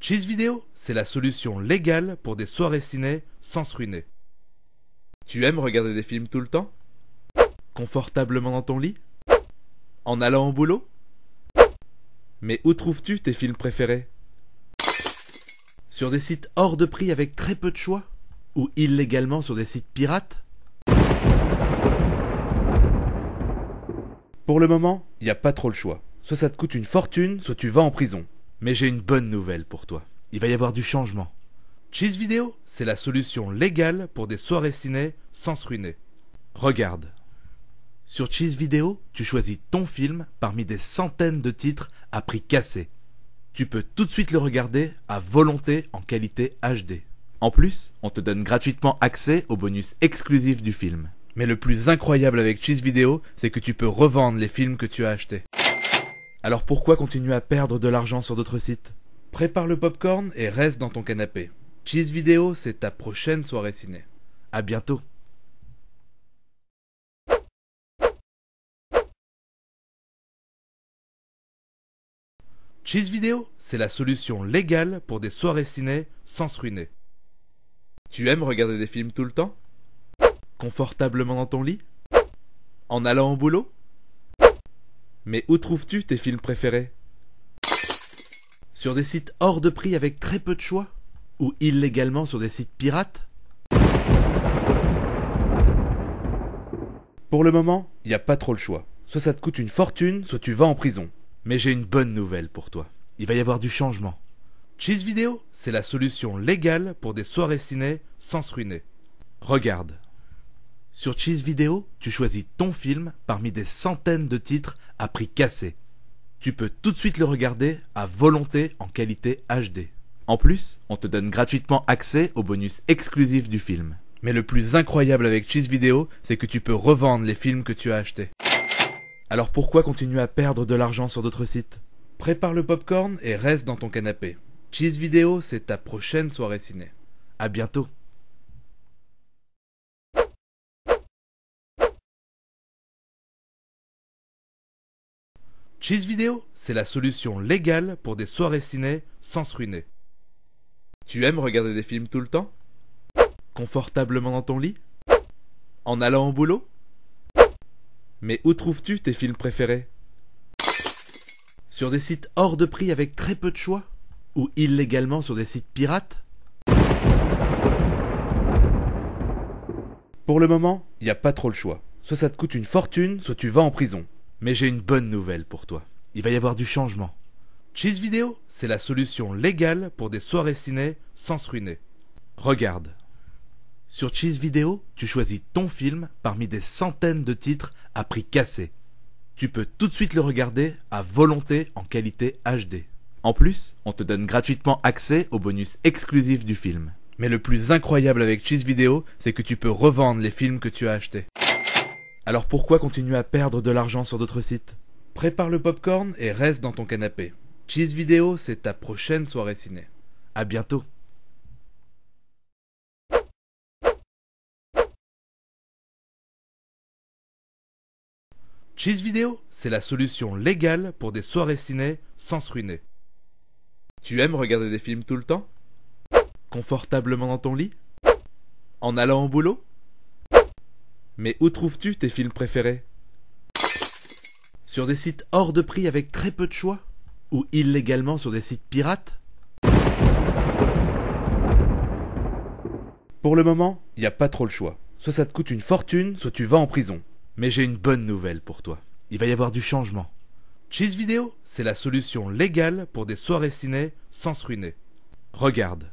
Cheese Vidéo, c'est la solution légale pour des soirées ciné sans se ruiner. Tu aimes regarder des films tout le temps? Confortablement dans ton lit? En allant au boulot? Mais où trouves-tu tes films préférés? Sur des sites hors de prix avec très peu de choix? Ou illégalement sur des sites pirates? Pour le moment, il n'y a pas trop le choix. Soit ça te coûte une fortune, soit tu vas en prison. Mais j'ai une bonne nouvelle pour toi. Il va y avoir du changement. Cheese Vidéo, c'est la solution légale pour des soirées ciné sans se ruiner. Regarde. Sur Cheese Vidéo, tu choisis ton film parmi des centaines de titres à prix cassé. Tu peux tout de suite le regarder à volonté en qualité HD. En plus, on te donne gratuitement accès aux bonus exclusifs du film. Mais le plus incroyable avec Cheese Vidéo, c'est que tu peux revendre les films que tu as achetés. Alors pourquoi continuer à perdre de l'argent sur d'autres sites? Prépare le popcorn et reste dans ton canapé. Cheese Vidéo, c'est ta prochaine soirée ciné. À bientôt. Cheese Vidéo, c'est la solution légale pour des soirées ciné sans se ruiner. Tu aimes regarder des films tout le temps? Confortablement dans ton lit? En allant au boulot? Mais où trouves-tu tes films préférés? Sur des sites hors de prix avec très peu de choix? Ou illégalement sur des sites pirates? Pour le moment, il n'y a pas trop le choix. Soit ça te coûte une fortune, soit tu vas en prison. Mais j'ai une bonne nouvelle pour toi. Il va y avoir du changement. Cheese Vidéo, c'est la solution légale pour des soirées ciné sans se ruiner. Regarde. Sur Cheese Vidéo, tu choisis ton film parmi des centaines de titres à prix cassé. Tu peux tout de suite le regarder à volonté en qualité HD. En plus, on te donne gratuitement accès aux bonus exclusifs du film. Mais le plus incroyable avec Cheese Vidéo, c'est que tu peux revendre les films que tu as achetés. Alors pourquoi continuer à perdre de l'argent sur d'autres sites? Prépare le popcorn et reste dans ton canapé. Cheese Vidéo, c'est ta prochaine soirée ciné. À bientôt. Cheese Vidéo, c'est la solution légale pour des soirées ciné sans se ruiner. Tu aimes regarder des films tout le temps? Confortablement dans ton lit? En allant au boulot? Mais où trouves-tu tes films préférés? Sur des sites hors de prix avec très peu de choix? Ou illégalement sur des sites pirates? Pour le moment, il n'y a pas trop le choix. Soit ça te coûte une fortune, soit tu vas en prison. Mais j'ai une bonne nouvelle pour toi. Il va y avoir du changement. Cheese Vidéo, c'est la solution légale pour des soirées ciné sans se ruiner. Regarde. Sur Cheese Vidéo, tu choisis ton film parmi des centaines de titres à prix cassé. Tu peux tout de suite le regarder à volonté en qualité HD. En plus, on te donne gratuitement accès aux bonus exclusifs du film. Mais le plus incroyable avec Cheese Vidéo, c'est que tu peux revendre les films que tu as achetés. Alors pourquoi continuer à perdre de l'argent sur d'autres sites? Prépare le popcorn et reste dans ton canapé. Cheese Vidéo, c'est ta prochaine soirée ciné. À bientôt. Cheese Vidéo, c'est la solution légale pour des soirées ciné sans se ruiner. Tu aimes regarder des films tout le temps? Confortablement dans ton lit? En allant au boulot? Mais où trouves-tu tes films préférés? Sur des sites hors de prix avec très peu de choix? Ou illégalement sur des sites pirates? Pour le moment, il n'y a pas trop le choix. Soit ça te coûte une fortune, soit tu vas en prison. Mais j'ai une bonne nouvelle pour toi. Il va y avoir du changement. Cheese Vidéo, c'est la solution légale pour des soirées ciné sans se ruiner. Regarde.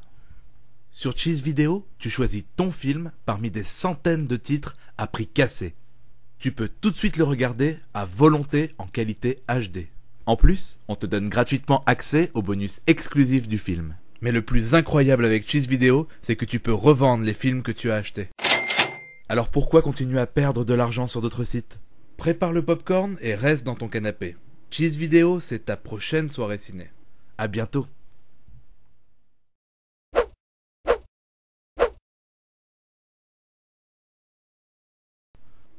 Sur Cheese Vidéo, tu choisis ton film parmi des centaines de titres à prix cassé. Tu peux tout de suite le regarder à volonté en qualité HD. En plus, on te donne gratuitement accès aux bonus exclusifs du film. Mais le plus incroyable avec Cheese Vidéo, c'est que tu peux revendre les films que tu as achetés. Alors pourquoi continuer à perdre de l'argent sur d'autres sites? Prépare le popcorn et reste dans ton canapé. Cheese Vidéo, c'est ta prochaine soirée ciné. À bientôt.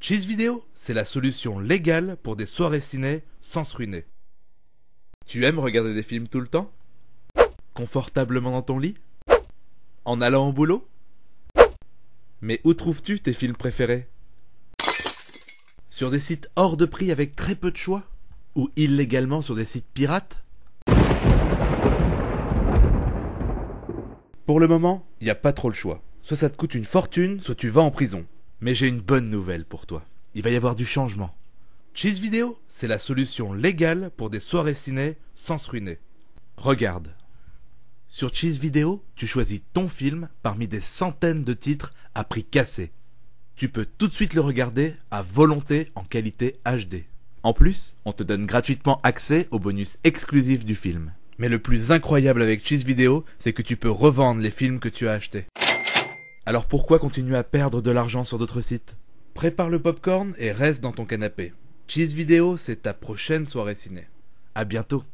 Cheese Vidéo, c'est la solution légale pour des soirées ciné sans se ruiner. Tu aimes regarder des films tout le temps? Confortablement dans ton lit? En allant au boulot? Mais où trouves-tu tes films préférés? Sur des sites hors de prix avec très peu de choix? Ou illégalement sur des sites pirates? Pour le moment, il n'y a pas trop le choix. Soit ça te coûte une fortune, soit tu vas en prison. Mais j'ai une bonne nouvelle pour toi. Il va y avoir du changement. Cheese Vidéo, c'est la solution légale pour des soirées ciné sans se ruiner. Regarde. Sur Cheese Vidéo, tu choisis ton film parmi des centaines de titres à prix cassé. Tu peux tout de suite le regarder à volonté en qualité HD. En plus, on te donne gratuitement accès aux bonus exclusifs du film. Mais le plus incroyable avec Cheese Vidéo, c'est que tu peux revendre les films que tu as achetés. Alors pourquoi continuer à perdre de l'argent sur d'autres sites? Prépare le popcorn et reste dans ton canapé. Cheese Vidéo, c'est ta prochaine soirée ciné. À bientôt.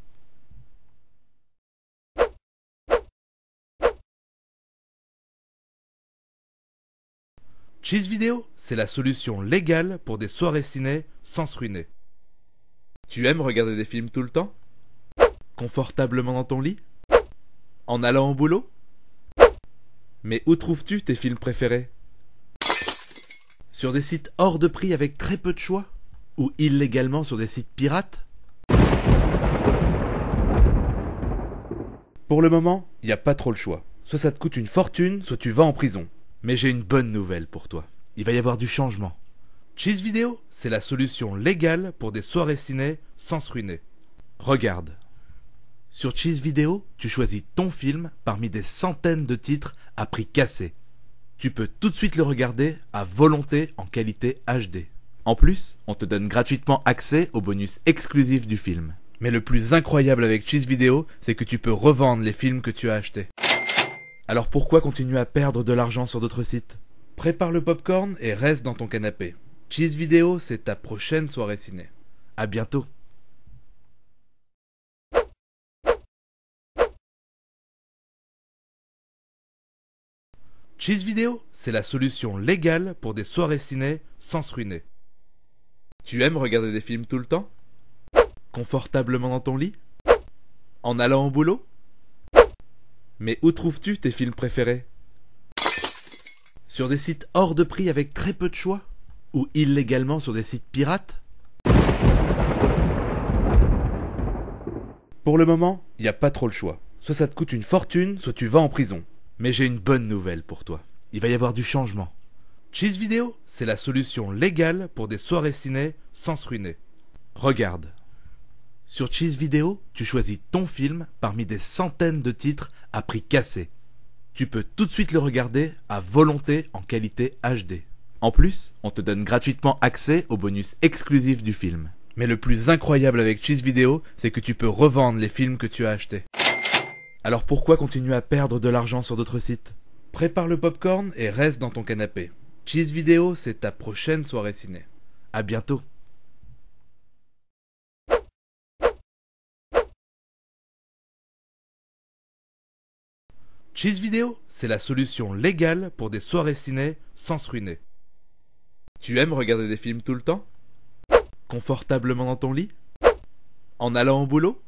Cheese Vidéo, c'est la solution légale pour des soirées ciné sans se ruiner. Tu aimes regarder des films tout le temps? Confortablement dans ton lit? En allant au boulot? Mais où trouves-tu tes films préférés? Sur des sites hors de prix avec très peu de choix? Ou illégalement sur des sites pirates? Pour le moment, il n'y a pas trop le choix. Soit ça te coûte une fortune, soit tu vas en prison. Mais j'ai une bonne nouvelle pour toi. Il va y avoir du changement. Cheese Vidéo, c'est la solution légale pour des soirées ciné sans se ruiner. Regarde. Sur Cheese Vidéo, tu choisis ton film parmi des centaines de titres à prix cassé. Tu peux tout de suite le regarder à volonté en qualité HD. En plus, on te donne gratuitement accès aux bonus exclusifs du film. Mais le plus incroyable avec Cheese Vidéo, c'est que tu peux revendre les films que tu as achetés. Alors pourquoi continuer à perdre de l'argent sur d'autres sites? Prépare le popcorn et reste dans ton canapé. Cheese Vidéo, c'est ta prochaine soirée ciné. À bientôt. Cheese Vidéo, c'est la solution légale pour des soirées ciné sans se ruiner. Tu aimes regarder des films tout le temps? Confortablement dans ton lit? En allant au boulot? Mais où trouves-tu tes films préférés? Sur des sites hors de prix avec très peu de choix? Ou illégalement sur des sites pirates? Pour le moment, il n'y a pas trop le choix. Soit ça te coûte une fortune, soit tu vas en prison. Mais j'ai une bonne nouvelle pour toi. Il va y avoir du changement. Cheese Vidéo, c'est la solution légale pour des soirées ciné sans se ruiner. Regarde. Sur Cheese Vidéo, tu choisis ton film parmi des centaines de titres à prix cassé. Tu peux tout de suite le regarder à volonté en qualité HD. En plus, on te donne gratuitement accès aux bonus exclusifs du film. Mais le plus incroyable avec Cheese Vidéo, c'est que tu peux revendre les films que tu as achetés. Alors pourquoi continuer à perdre de l'argent sur d'autres sites? Prépare le popcorn et reste dans ton canapé. Cheese Vidéo, c'est ta prochaine soirée ciné. À bientôt. Cheese Vidéo, c'est la solution légale pour des soirées ciné sans se ruiner. Tu aimes regarder des films tout le temps? Confortablement dans ton lit? En allant au boulot?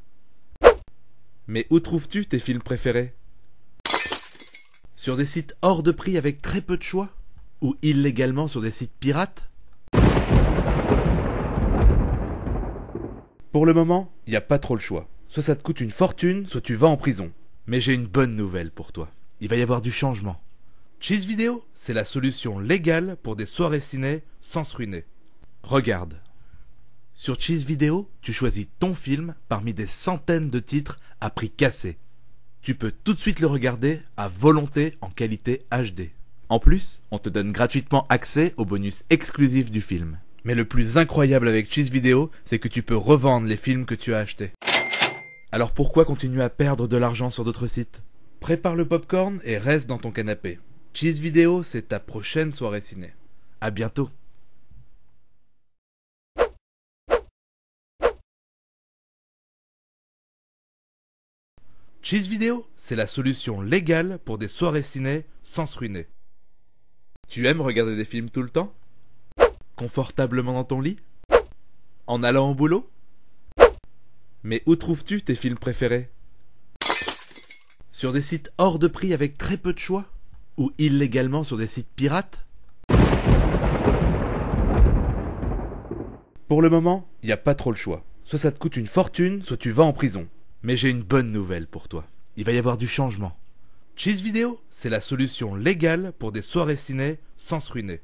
Mais où trouves-tu tes films préférés? Sur des sites hors de prix avec très peu de choix? Ou illégalement sur des sites pirates? Pour le moment, il n'y a pas trop le choix. Soit ça te coûte une fortune, soit tu vas en prison. Mais j'ai une bonne nouvelle pour toi. Il va y avoir du changement. Cheese Vidéo, c'est la solution légale pour des soirées ciné sans se ruiner. Regarde. Sur Cheese Vidéo, tu choisis ton film parmi des centaines de titres à prix cassé. Tu peux tout de suite le regarder à volonté en qualité HD. En plus, on te donne gratuitement accès aux bonus exclusifs du film. Mais le plus incroyable avec Cheese Vidéo, c'est que tu peux revendre les films que tu as achetés. Alors pourquoi continuer à perdre de l'argent sur d'autres sites? Prépare le popcorn et reste dans ton canapé. Cheese Vidéo, c'est ta prochaine soirée ciné. À bientôt. Cheese Vidéo, c'est la solution légale pour des soirées ciné sans se ruiner. Tu aimes regarder des films tout le temps? Confortablement dans ton lit? En allant au boulot? Mais où trouves-tu tes films préférés? Sur des sites hors de prix avec très peu de choix? Ou illégalement sur des sites pirates? Pour le moment, il n'y a pas trop le choix. Soit ça te coûte une fortune, soit tu vas en prison. Mais j'ai une bonne nouvelle pour toi. Il va y avoir du changement. Cheese Vidéo, c'est la solution légale pour des soirées ciné sans se ruiner.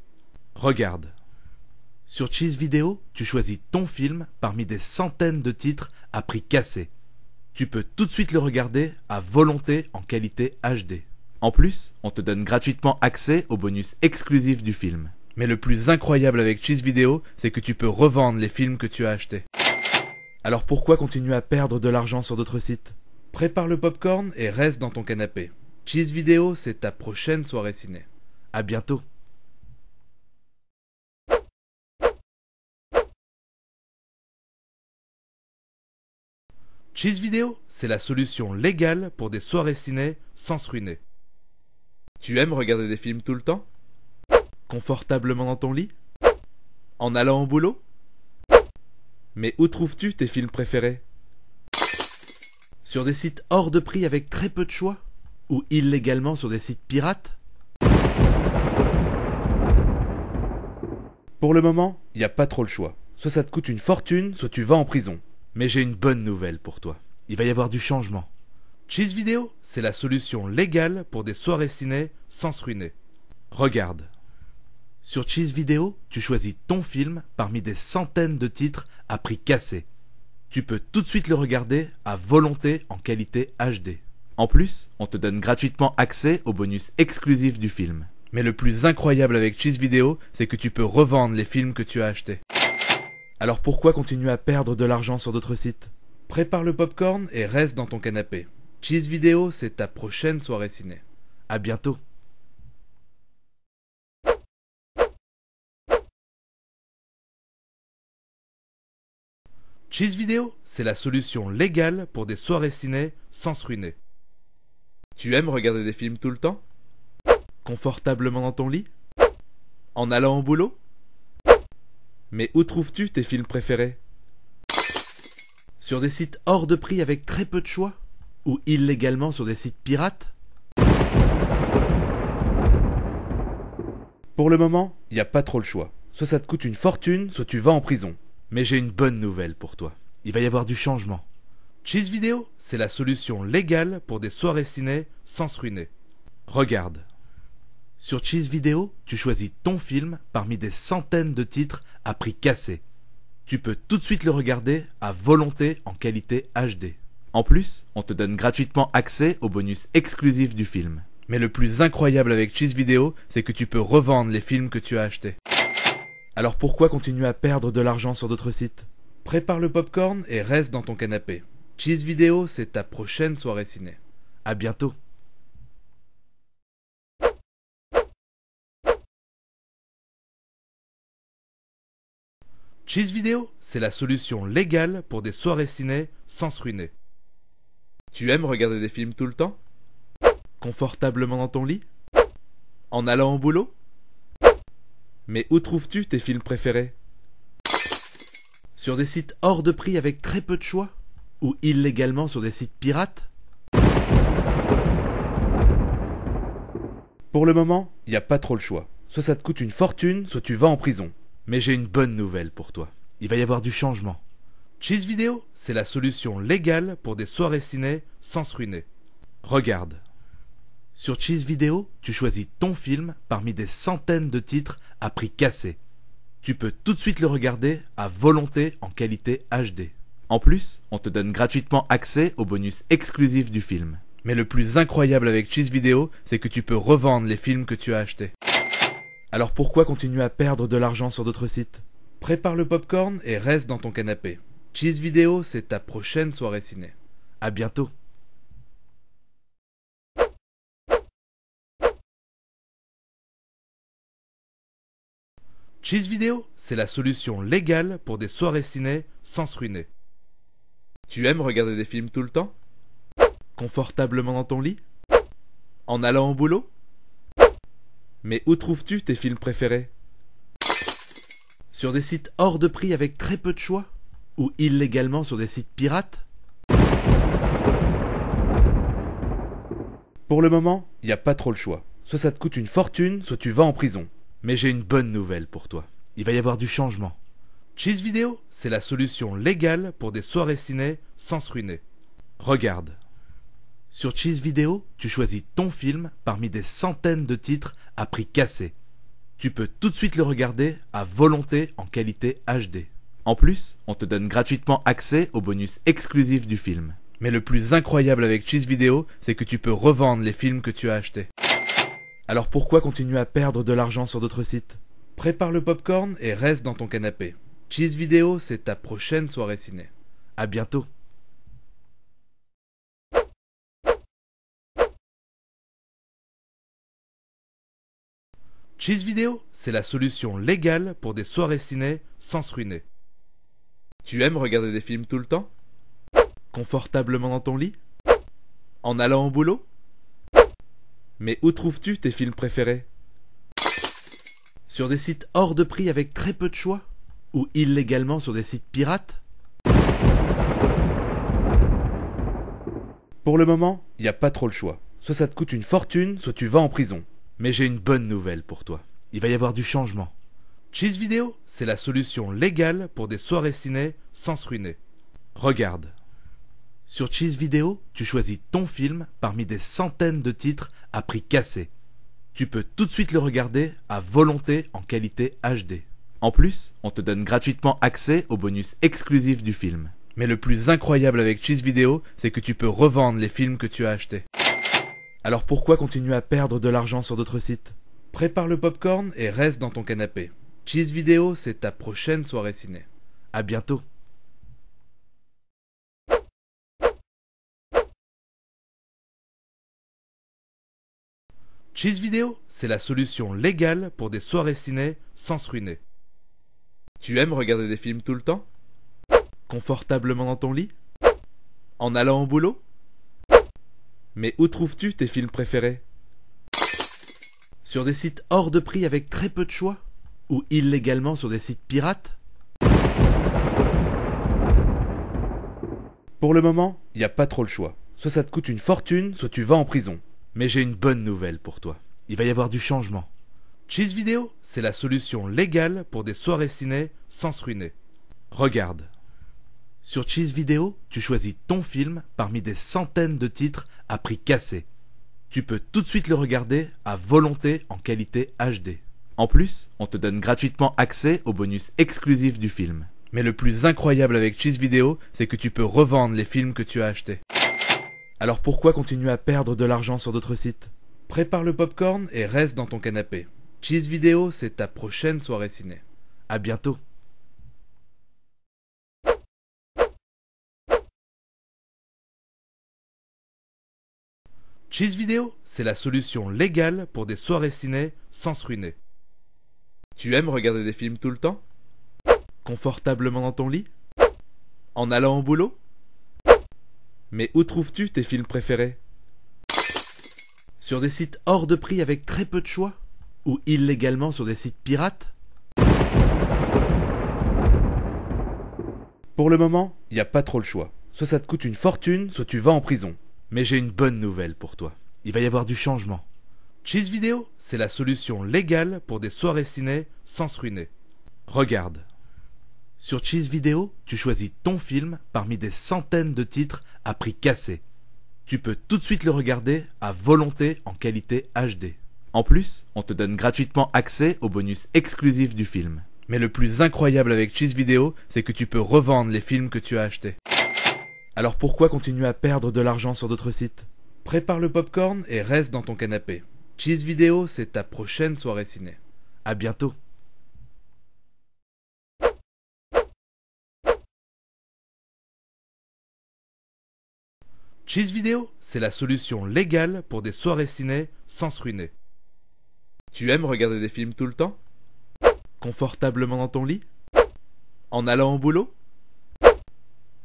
Regarde. Sur Cheese Vidéo, tu choisis ton film parmi des centaines de titres à prix cassé. Tu peux tout de suite le regarder à volonté en qualité HD. En plus, on te donne gratuitement accès aux bonus exclusifs du film. Mais le plus incroyable avec Cheese Vidéo, c'est que tu peux revendre les films que tu as achetés. Alors pourquoi continuer à perdre de l'argent sur d'autres sites? Prépare le popcorn et reste dans ton canapé. Cheese Vidéo, c'est ta prochaine soirée ciné. À bientôt. Cheese Vidéo, c'est la solution légale pour des soirées ciné sans se ruiner. Tu aimes regarder des films tout le temps? Confortablement dans ton lit? En allant au boulot? Mais où trouves-tu tes films préférés? Sur des sites hors de prix avec très peu de choix? Ou illégalement sur des sites pirates? Pour le moment, il n'y a pas trop le choix. Soit ça te coûte une fortune, soit tu vas en prison. Mais j'ai une bonne nouvelle pour toi. Il va y avoir du changement. Cheese Vidéo, c'est la solution légale pour des soirées ciné sans se ruiner. Regarde. Sur Cheese Vidéo, tu choisis ton film parmi des centaines de titres à prix cassé. Tu peux tout de suite le regarder à volonté en qualité HD. En plus, on te donne gratuitement accès aux bonus exclusifs du film. Mais le plus incroyable avec Cheese Vidéo, c'est que tu peux revendre les films que tu as achetés. Alors pourquoi continuer à perdre de l'argent sur d'autres sites? Prépare le popcorn et reste dans ton canapé. Cheese Vidéo, c'est ta prochaine soirée ciné. À bientôt. Cheese Vidéo, c'est la solution légale pour des soirées ciné sans se ruiner. Tu aimes regarder des films tout le temps? Confortablement dans ton lit? En allant au boulot? Mais où trouves-tu tes films préférés? Sur des sites hors de prix avec très peu de choix? Ou illégalement sur des sites pirates? Pour le moment, il n'y a pas trop le choix. Soit ça te coûte une fortune, soit tu vas en prison. Mais j'ai une bonne nouvelle pour toi. Il va y avoir du changement. Cheese Vidéo, c'est la solution légale pour des soirées ciné sans se ruiner. Regarde. Sur Cheese Vidéo, tu choisis ton film parmi des centaines de titres à prix cassé. Tu peux tout de suite le regarder à volonté en qualité HD. En plus, on te donne gratuitement accès aux bonus exclusifs du film. Mais le plus incroyable avec Cheese Vidéo, c'est que tu peux revendre les films que tu as achetés. Alors pourquoi continuer à perdre de l'argent sur d'autres sites? Prépare le popcorn et reste dans ton canapé. Cheese Vidéo, c'est ta prochaine soirée ciné. À bientôt. Cheese Vidéo, c'est la solution légale pour des soirées ciné sans se ruiner. Tu aimes regarder des films tout le temps? Confortablement dans ton lit? En allant au boulot? Mais où trouves-tu tes films préférés? Sur des sites hors de prix avec très peu de choix? Ou illégalement sur des sites pirates? Pour le moment, il n'y a pas trop le choix. Soit ça te coûte une fortune, soit tu vas en prison. Mais j'ai une bonne nouvelle pour toi. Il va y avoir du changement. Cheese Vidéo, c'est la solution légale pour des soirées ciné sans se ruiner. Regarde. Sur Cheese Vidéo, tu choisis ton film parmi des centaines de titres à prix cassé. Tu peux tout de suite le regarder à volonté en qualité HD. En plus, on te donne gratuitement accès aux bonus exclusifs du film. Mais le plus incroyable avec Cheese Vidéo, c'est que tu peux revendre les films que tu as achetés. Alors pourquoi continuer à perdre de l'argent sur d'autres sites? Prépare le popcorn et reste dans ton canapé. Cheese Vidéo, c'est ta prochaine soirée ciné. À bientôt. Cheese Vidéo, c'est la solution légale pour des soirées ciné sans se ruiner. Tu aimes regarder des films tout le temps? Confortablement dans ton lit? En allant au boulot? Mais où trouves-tu tes films préférés? Sur des sites hors de prix avec très peu de choix? Ou illégalement sur des sites pirates? Pour le moment, il n'y a pas trop le choix. Soit ça te coûte une fortune, soit tu vas en prison. Mais j'ai une bonne nouvelle pour toi. Il va y avoir du changement. Cheese Vidéo, c'est la solution légale pour des soirées ciné sans se ruiner. Regarde. Sur Cheese Vidéo, tu choisis ton film parmi des centaines de titres à prix cassé. Tu peux tout de suite le regarder à volonté en qualité HD. En plus, on te donne gratuitement accès aux bonus exclusifs du film. Mais le plus incroyable avec Cheese Vidéo, c'est que tu peux revendre les films que tu as achetés. Alors pourquoi continuer à perdre de l'argent sur d'autres sites? Prépare le popcorn et reste dans ton canapé. Cheese Vidéo, c'est ta prochaine soirée ciné. À bientôt. Cheese Vidéo, c'est la solution légale pour des soirées ciné sans se ruiner. Tu aimes regarder des films tout le temps? Confortablement dans ton lit? En allant au boulot? Mais où trouves-tu tes films préférés? Sur des sites hors de prix avec très peu de choix? Ou illégalement sur des sites pirates? Pour le moment, il n'y a pas trop le choix. Soit ça te coûte une fortune, soit tu vas en prison. Mais j'ai une bonne nouvelle pour toi. Il va y avoir du changement. Cheese Vidéo, c'est la solution légale pour des soirées ciné sans se ruiner. Regarde. Sur Cheese Vidéo, tu choisis ton film parmi des centaines de titres à prix cassé. Tu peux tout de suite le regarder à volonté en qualité HD. En plus, on te donne gratuitement accès aux bonus exclusifs du film. Mais le plus incroyable avec Cheese Vidéo, c'est que tu peux revendre les films que tu as achetés. Alors pourquoi continuer à perdre de l'argent sur d'autres sites? Prépare le popcorn et reste dans ton canapé. Cheese Vidéo, c'est ta prochaine soirée ciné. À bientôt. Cheese Vidéo, c'est la solution légale pour des soirées ciné sans se ruiner. Tu aimes regarder des films tout le temps? Confortablement dans ton lit? En allant au boulot? Mais où trouves-tu tes films préférés? Sur des sites hors de prix avec très peu de choix? Ou illégalement sur des sites pirates? Pour le moment, il n'y a pas trop le choix. Soit ça te coûte une fortune, soit tu vas en prison. Mais j'ai une bonne nouvelle pour toi. Il va y avoir du changement. Cheese Vidéo, c'est la solution légale pour des soirées ciné sans se ruiner. Regarde. Sur Cheese Vidéo, tu choisis ton film parmi des centaines de titres à prix cassé. Tu peux tout de suite le regarder à volonté en qualité HD. En plus, on te donne gratuitement accès aux bonus exclusifs du film. Mais le plus incroyable avec Cheese Vidéo, c'est que tu peux revendre les films que tu as achetés. Alors pourquoi continuer à perdre de l'argent sur d'autres sites? Prépare le popcorn et reste dans ton canapé. Cheese Vidéo, c'est ta prochaine soirée ciné. À bientôt. Cheese Vidéo, c'est la solution légale pour des soirées ciné sans se ruiner. Tu aimes regarder des films tout le temps? Confortablement dans ton lit? En allant au boulot? Mais où trouves-tu tes films préférés? Sur des sites hors de prix avec très peu de choix? Ou illégalement sur des sites pirates? Pour le moment, il n'y a pas trop le choix. Soit ça te coûte une fortune, soit tu vas en prison. Mais j'ai une bonne nouvelle pour toi. Il va y avoir du changement. Cheese Vidéo, c'est la solution légale pour des soirées ciné sans se ruiner. Regarde. Sur Cheese Vidéo, tu choisis ton film parmi des centaines de titres à prix cassé. Tu peux tout de suite le regarder à volonté en qualité HD. En plus, on te donne gratuitement accès aux bonus exclusifs du film. Mais le plus incroyable avec Cheese Vidéo, c'est que tu peux revendre les films que tu as achetés. Alors pourquoi continuer à perdre de l'argent sur d'autres sites? Prépare le popcorn et reste dans ton canapé. Cheese Vidéo, c'est ta prochaine soirée ciné. À bientôt. Cheese Vidéo, c'est la solution légale pour des soirées ciné sans se ruiner. Tu aimes regarder des films tout le temps? Confortablement dans ton lit? En allant au boulot?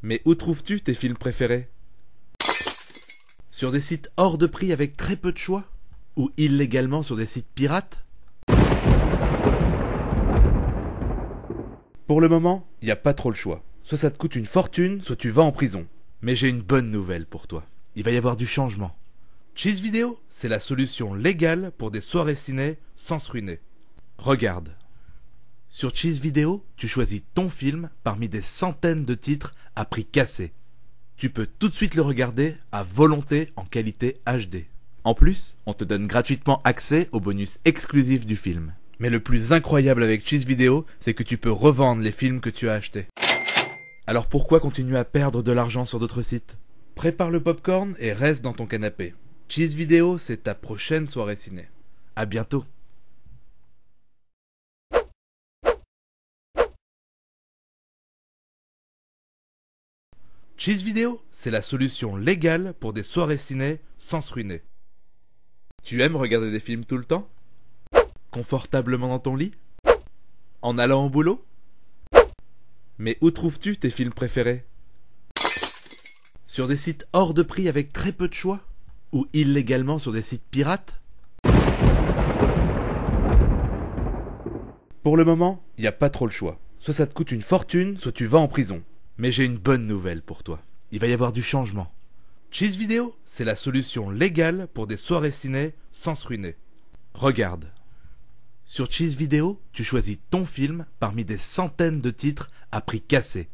Mais où trouves-tu tes films préférés? Sur des sites hors de prix avec très peu de choix? Ou illégalement sur des sites pirates? Pour le moment, il n'y a pas trop le choix. Soit ça te coûte une fortune, soit tu vas en prison. Mais j'ai une bonne nouvelle pour toi. Il va y avoir du changement. Cheese Vidéo, c'est la solution légale pour des soirées ciné sans se ruiner. Regarde. Sur Cheese Vidéo, tu choisis ton film parmi des centaines de titres à prix cassé. Tu peux tout de suite le regarder à volonté en qualité HD. En plus, on te donne gratuitement accès aux bonus exclusifs du film. Mais le plus incroyable avec Cheese Vidéo, c'est que tu peux revendre les films que tu as achetés. Alors pourquoi continuer à perdre de l'argent sur d'autres sites? Prépare le popcorn et reste dans ton canapé. Cheese Vidéo, c'est ta prochaine soirée ciné. À bientôt. Cheese Vidéo, c'est la solution légale pour des soirées ciné sans se ruiner. Tu aimes regarder des films tout le temps? Confortablement dans ton lit? En allant au boulot? Mais où trouves-tu tes films préférés? Sur des sites hors de prix avec très peu de choix? Ou illégalement sur des sites pirates? Pour le moment, il n'y a pas trop le choix. Soit ça te coûte une fortune, soit tu vas en prison. Mais j'ai une bonne nouvelle pour toi. Il va y avoir du changement. Cheese Vidéo, c'est la solution légale pour des soirées ciné sans se ruiner. Regarde. Sur Cheese Vidéo, tu choisis ton film parmi des centaines de titres à prix cassé.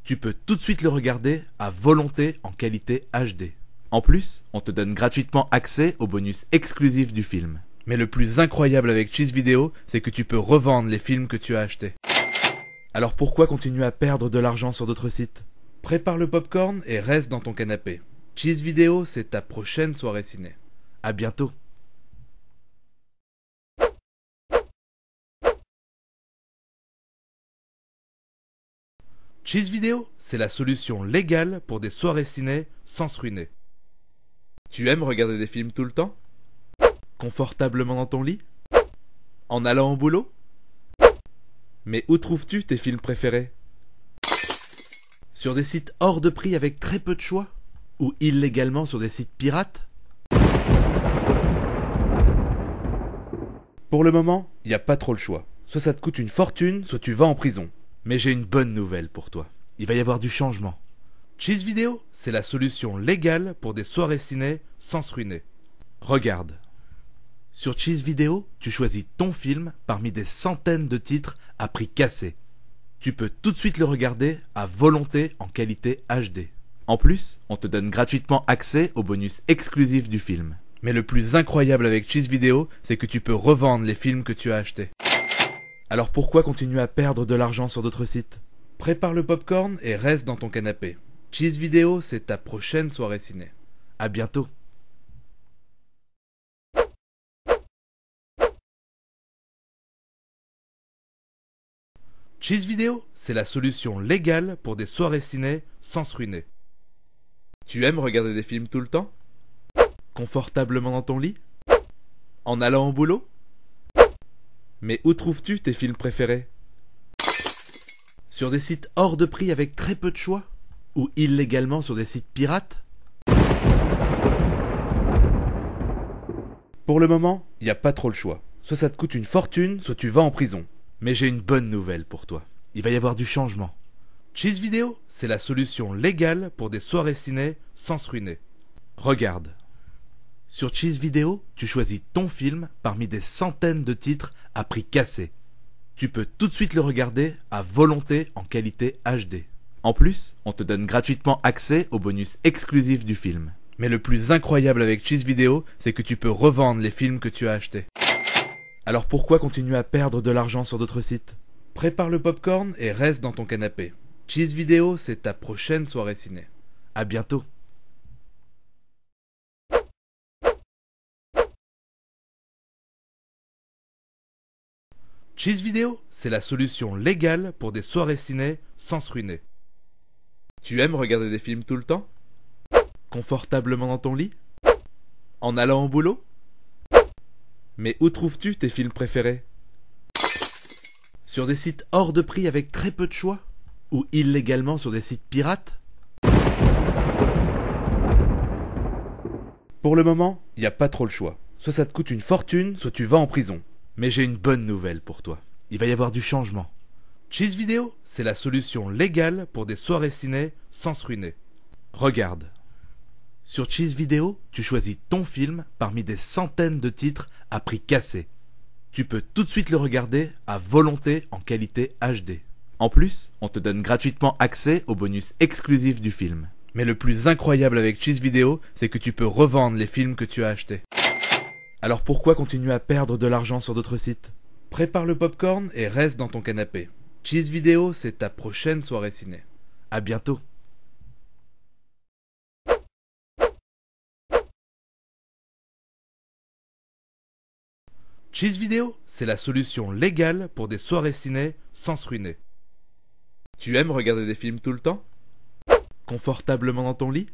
Tu peux tout de suite le regarder à volonté en qualité HD. En plus, on te donne gratuitement accès aux bonus exclusifs du film. Mais le plus incroyable avec Cheese Vidéo, c'est que tu peux revendre les films que tu as achetés. Alors pourquoi continuer à perdre de l'argent sur d'autres sites? Prépare le popcorn et reste dans ton canapé. Cheese Vidéo, c'est ta prochaine soirée ciné. À bientôt. Cheese Vidéo, c'est la solution légale pour des soirées ciné sans se ruiner. Tu aimes regarder des films tout le temps? Confortablement dans ton lit? En allant au boulot? Mais où trouves-tu tes films préférés? Sur des sites hors de prix avec très peu de choix? Ou illégalement sur des sites pirates? Pour le moment, il n'y a pas trop le choix. Soit ça te coûte une fortune, soit tu vas en prison. Mais j'ai une bonne nouvelle pour toi. Il va y avoir du changement. Cheese Vidéo, c'est la solution légale pour des soirées ciné sans se ruiner. Regarde. Sur Cheese Vidéo, tu choisis ton film parmi des centaines de titres à prix cassé. Tu peux tout de suite le regarder à volonté en qualité HD. En plus, on te donne gratuitement accès aux bonus exclusifs du film. Mais le plus incroyable avec Cheese Vidéo, c'est que tu peux revendre les films que tu as achetés. Alors pourquoi continuer à perdre de l'argent sur d'autres sites? Prépare le popcorn et reste dans ton canapé. Cheese Vidéo, c'est ta prochaine soirée ciné. À bientôt. Cheese Vidéo, c'est la solution légale pour des soirées ciné sans se ruiner. Tu aimes regarder des films tout le temps? Confortablement dans ton lit? En allant au boulot? Mais où trouves-tu tes films préférés? Sur des sites hors de prix avec très peu de choix? Ou illégalement sur des sites pirates? Pour le moment, il n'y a pas trop le choix. Soit ça te coûte une fortune, soit tu vas en prison. Mais j'ai une bonne nouvelle pour toi. Il va y avoir du changement. Cheese Vidéo, c'est la solution légale pour des soirées ciné sans se ruiner. Regarde. Sur Cheese Vidéo, tu choisis ton film parmi des centaines de titres à prix cassé. Tu peux tout de suite le regarder à volonté en qualité HD. En plus, on te donne gratuitement accès aux bonus exclusifs du film. Mais le plus incroyable avec Cheese Vidéo, c'est que tu peux revendre les films que tu as achetés. Alors pourquoi continuer à perdre de l'argent sur d'autres sites? Prépare le popcorn et reste dans ton canapé. Cheese Vidéo, c'est ta prochaine soirée ciné. À bientôt. Cheese Vidéo, c'est la solution légale pour des soirées ciné sans se ruiner. Tu aimes regarder des films tout le temps? Confortablement dans ton lit? En allant au boulot? Mais où trouves-tu tes films préférés? Sur des sites hors de prix avec très peu de choix? Ou illégalement sur des sites pirates? Pour le moment, il n'y a pas trop le choix. Soit ça te coûte une fortune, soit tu vas en prison. Mais j'ai une bonne nouvelle pour toi. Il va y avoir du changement. Cheese Vidéo, c'est la solution légale pour des soirées ciné sans se ruiner. Regarde. Sur Cheese Vidéo, tu choisis ton film parmi des centaines de titres à prix cassé. Tu peux tout de suite le regarder à volonté en qualité HD. En plus, on te donne gratuitement accès aux bonus exclusifs du film. Mais le plus incroyable avec Cheese Vidéo, c'est que tu peux revendre les films que tu as achetés. Alors pourquoi continuer à perdre de l'argent sur d'autres sites? Prépare le popcorn et reste dans ton canapé. Cheese Vidéo, c'est ta prochaine soirée ciné. À bientôt. Cheese Vidéo, c'est la solution légale pour des soirées ciné sans se ruiner. Tu aimes regarder des films tout le temps? Confortablement dans ton lit?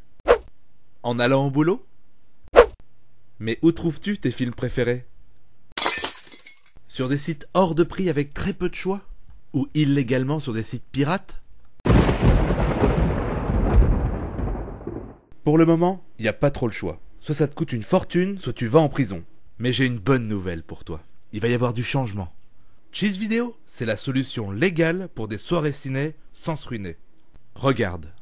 En allant au boulot? Mais où trouves-tu tes films préférés? Sur des sites hors de prix avec très peu de choix? Ou illégalement sur des sites pirates? Pour le moment, il n'y a pas trop le choix. Soit ça te coûte une fortune, soit tu vas en prison. Mais j'ai une bonne nouvelle pour toi. Il va y avoir du changement. Cheese Vidéo, c'est la solution légale pour des soirées ciné sans se ruiner. Regarde.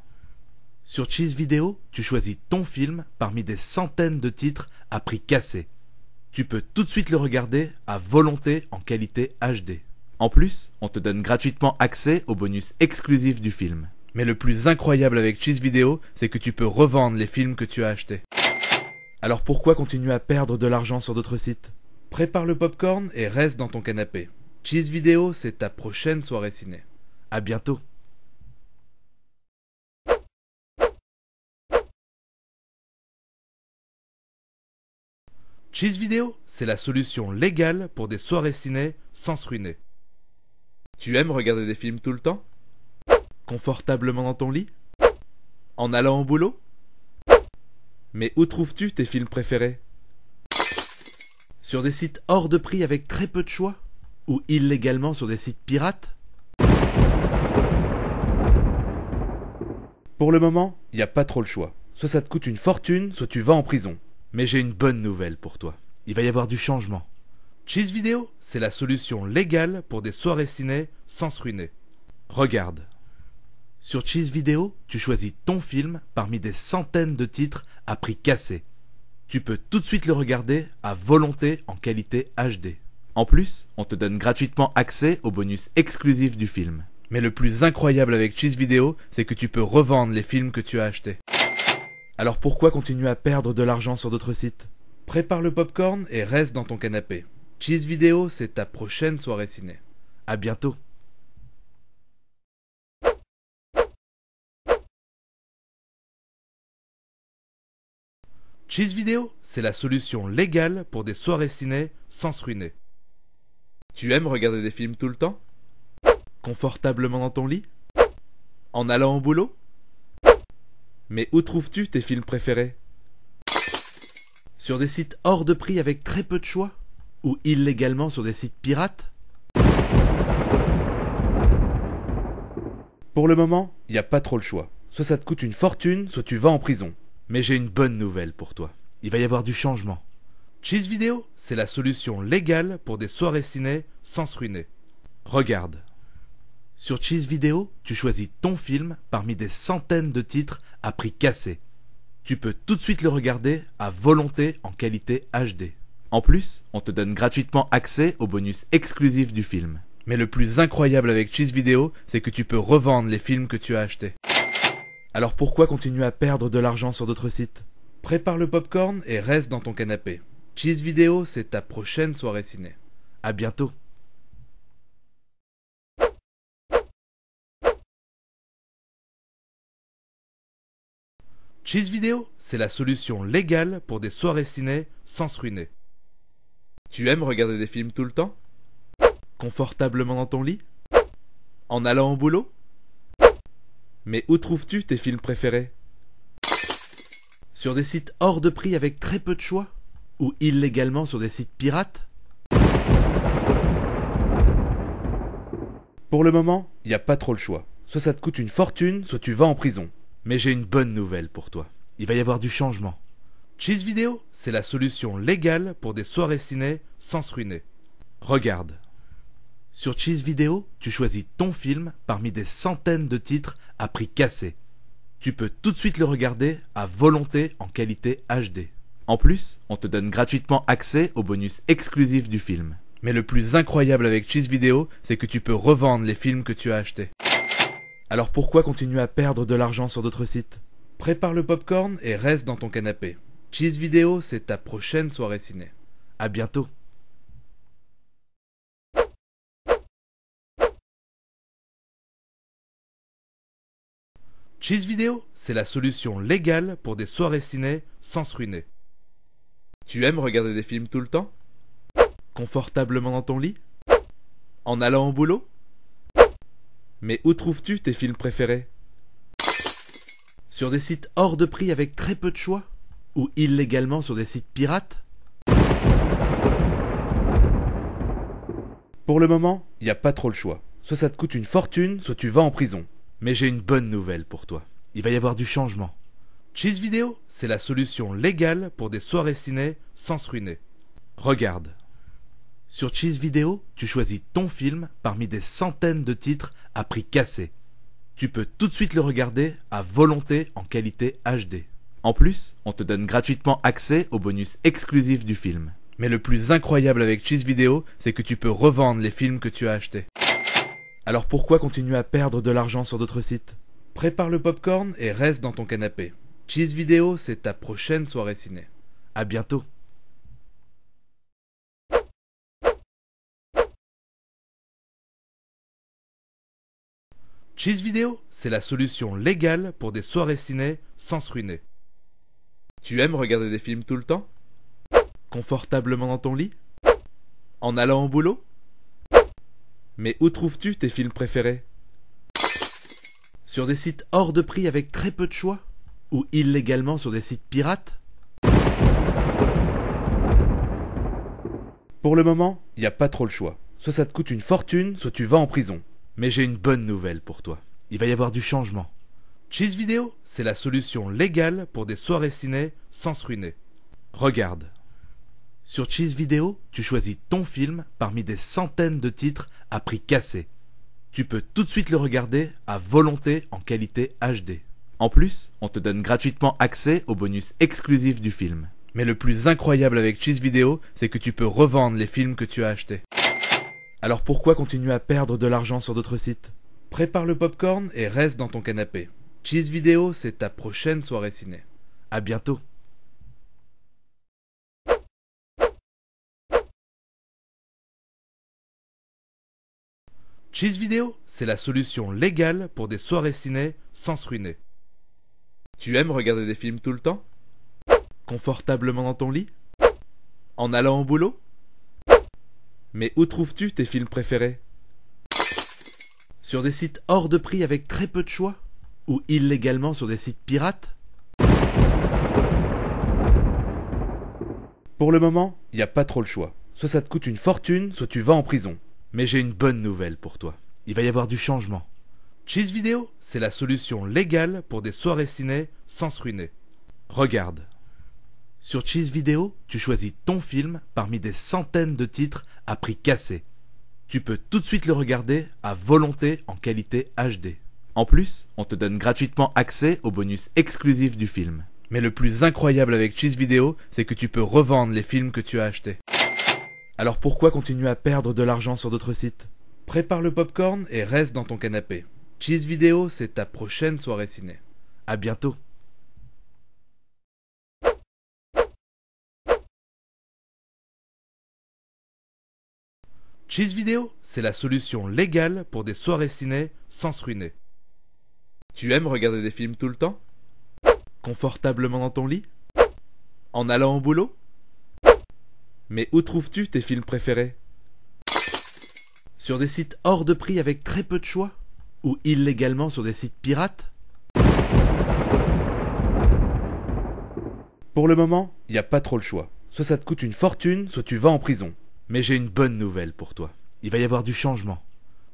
Sur Cheese Vidéo, tu choisis ton film parmi des centaines de titres à prix cassé. Tu peux tout de suite le regarder à volonté en qualité HD. En plus, on te donne gratuitement accès aux bonus exclusifs du film. Mais le plus incroyable avec Cheese Vidéo, c'est que tu peux revendre les films que tu as achetés. Alors pourquoi continuer à perdre de l'argent sur d'autres sites? Prépare le popcorn et reste dans ton canapé. Cheese Vidéo, c'est ta prochaine soirée ciné. À bientôt. Cheese Vidéo, c'est la solution légale pour des soirées ciné sans se ruiner. Tu aimes regarder des films tout le temps? Confortablement dans ton lit? En allant au boulot? Mais où trouves-tu tes films préférés? Sur des sites hors de prix avec très peu de choix? Ou illégalement sur des sites pirates? Pour le moment, il n'y a pas trop le choix. Soit ça te coûte une fortune, soit tu vas en prison. Mais j'ai une bonne nouvelle pour toi. Il va y avoir du changement. Cheese Vidéo, c'est la solution légale pour des soirées ciné sans se ruiner. Regarde. Sur Cheese Vidéo, tu choisis ton film parmi des centaines de titres à prix cassé. Tu peux tout de suite le regarder à volonté en qualité HD. En plus, on te donne gratuitement accès aux bonus exclusifs du film. Mais le plus incroyable avec Cheese Vidéo, c'est que tu peux revendre les films que tu as achetés. Alors pourquoi continuer à perdre de l'argent sur d'autres sites? Prépare le popcorn et reste dans ton canapé. Cheese Vidéo, c'est ta prochaine soirée ciné. À bientôt. Cheese Vidéo, c'est la solution légale pour des soirées ciné sans se ruiner. Tu aimes regarder des films tout le temps? Confortablement dans ton lit? En allant au boulot? Mais où trouves-tu tes films préférés? Sur des sites hors de prix avec très peu de choix? Ou illégalement sur des sites pirates? Pour le moment, il n'y a pas trop le choix. Soit ça te coûte une fortune, soit tu vas en prison. Mais j'ai une bonne nouvelle pour toi. Il va y avoir du changement. Cheese Vidéo, c'est la solution légale pour des soirées ciné sans se ruiner. Regarde. Sur Cheese Vidéo, tu choisis ton film parmi des centaines de titres à prix cassé. Tu peux tout de suite le regarder à volonté en qualité HD. En plus, on te donne gratuitement accès aux bonus exclusifs du film. Mais le plus incroyable avec Cheese Vidéo, c'est que tu peux revendre les films que tu as achetés. Alors pourquoi continuer à perdre de l'argent sur d'autres sites? Prépare le popcorn et reste dans ton canapé. Cheese Vidéo, c'est ta prochaine soirée ciné. À bientôt. Cheese Vidéo, c'est la solution légale pour des soirées ciné sans se ruiner. Tu aimes regarder des films tout le temps? Confortablement dans ton lit? En allant au boulot? Mais où trouves-tu tes films préférés? Sur des sites hors de prix avec très peu de choix? Ou illégalement sur des sites pirates? Pour le moment, il n'y a pas trop le choix. Soit ça te coûte une fortune, soit tu vas en prison. Mais j'ai une bonne nouvelle pour toi. Il va y avoir du changement. Cheese Vidéo, c'est la solution légale pour des soirées ciné sans se ruiner. Regarde. Sur Cheese Vidéo, tu choisis ton film parmi des centaines de titres à prix cassé. Tu peux tout de suite le regarder à volonté en qualité HD. En plus, on te donne gratuitement accès aux bonus exclusifs du film. Mais le plus incroyable avec Cheez Vidéo, c'est que tu peux revendre les films que tu as achetés. Alors pourquoi continuer à perdre de l'argent sur d'autres sites? Prépare le popcorn et reste dans ton canapé. Cheez Vidéo, c'est ta prochaine soirée ciné. À bientôt. Cheez Vidéo, c'est la solution légale pour des soirées ciné sans se ruiner. Tu aimes regarder des films tout le temps? Confortablement dans ton lit? En allant au boulot? Mais où trouves-tu tes films préférés? Sur des sites hors de prix avec très peu de choix? Ou illégalement sur des sites pirates? Pour le moment, il n'y a pas trop le choix. Soit ça te coûte une fortune, soit tu vas en prison. Mais j'ai une bonne nouvelle pour toi. Il va y avoir du changement. Cheez Vidéo, c'est la solution légale pour des soirées ciné sans se ruiner. Regarde. Sur Cheez Vidéo, tu choisis ton film parmi des centaines de titres à prix cassé. Tu peux tout de suite le regarder à volonté en qualité HD. En plus, on te donne gratuitement accès aux bonus exclusifs du film. Mais le plus incroyable avec Cheez Vidéo, c'est que tu peux revendre les films que tu as achetés. Alors pourquoi continuer à perdre de l'argent sur d'autres sites? Prépare le popcorn et reste dans ton canapé. Cheez Vidéo, c'est ta prochaine soirée ciné. À bientôt. Cheez Vidéo, c'est la solution légale pour des soirées ciné sans se ruiner. Tu aimes regarder des films tout le temps? Confortablement dans ton lit? En allant au boulot? Mais où trouves-tu tes films préférés? Sur des sites hors de prix avec très peu de choix? Ou illégalement sur des sites pirates? Pour le moment, il n'y a pas trop le choix. Soit ça te coûte une fortune, soit tu vas en prison. Mais j'ai une bonne nouvelle pour toi. Il va y avoir du changement. Cheez Vidéo, c'est la solution légale pour des soirées ciné sans se ruiner. Regarde. Sur Cheez Vidéo, tu choisis ton film parmi des centaines de titres à prix cassé. Tu peux tout de suite le regarder à volonté en qualité HD. En plus, on te donne gratuitement accès aux bonus exclusifs du film. Mais le plus incroyable avec Cheez Vidéo, c'est que tu peux revendre les films que tu as achetés. Alors pourquoi continuer à perdre de l'argent sur d'autres sites? Prépare le popcorn et reste dans ton canapé. Cheez Vidéo, c'est ta prochaine soirée ciné. À bientôt. Cheez Vidéo, c'est la solution légale pour des soirées ciné sans se ruiner. Tu aimes regarder des films tout le temps? Confortablement dans ton lit? En allant au boulot? Mais où trouves-tu tes films préférés? Sur des sites hors de prix avec très peu de choix? Ou illégalement sur des sites pirates? Pour le moment, il n'y a pas trop le choix. Soit ça te coûte une fortune, soit tu vas en prison. Mais j'ai une bonne nouvelle pour toi. Il va y avoir du changement. Cheez Vidéo, c'est la solution légale pour des soirées ciné sans se ruiner. Regarde. Sur Cheez Vidéo, tu choisis ton film parmi des centaines de titres à prix cassé. Tu peux tout de suite le regarder à volonté en qualité HD. En plus, on te donne gratuitement accès aux bonus exclusifs du film. Mais le plus incroyable avec Cheez Vidéo, c'est que tu peux revendre les films que tu as achetés. Alors pourquoi continuer à perdre de l'argent sur d'autres sites? Prépare le popcorn et reste dans ton canapé. Cheez Vidéo, c'est ta prochaine soirée ciné. À bientôt. Cheez Vidéo, c'est la solution légale pour des soirées ciné sans se ruiner. Tu aimes regarder des films tout le temps? Confortablement dans ton lit? En allant au boulot? Mais où trouves-tu tes films préférés? Sur des sites hors de prix avec très peu de choix? Ou illégalement sur des sites pirates? Pour le moment, il n'y a pas trop le choix. Soit ça te coûte une fortune, soit tu vas en prison. Mais j'ai une bonne nouvelle pour toi. Il va y avoir du changement.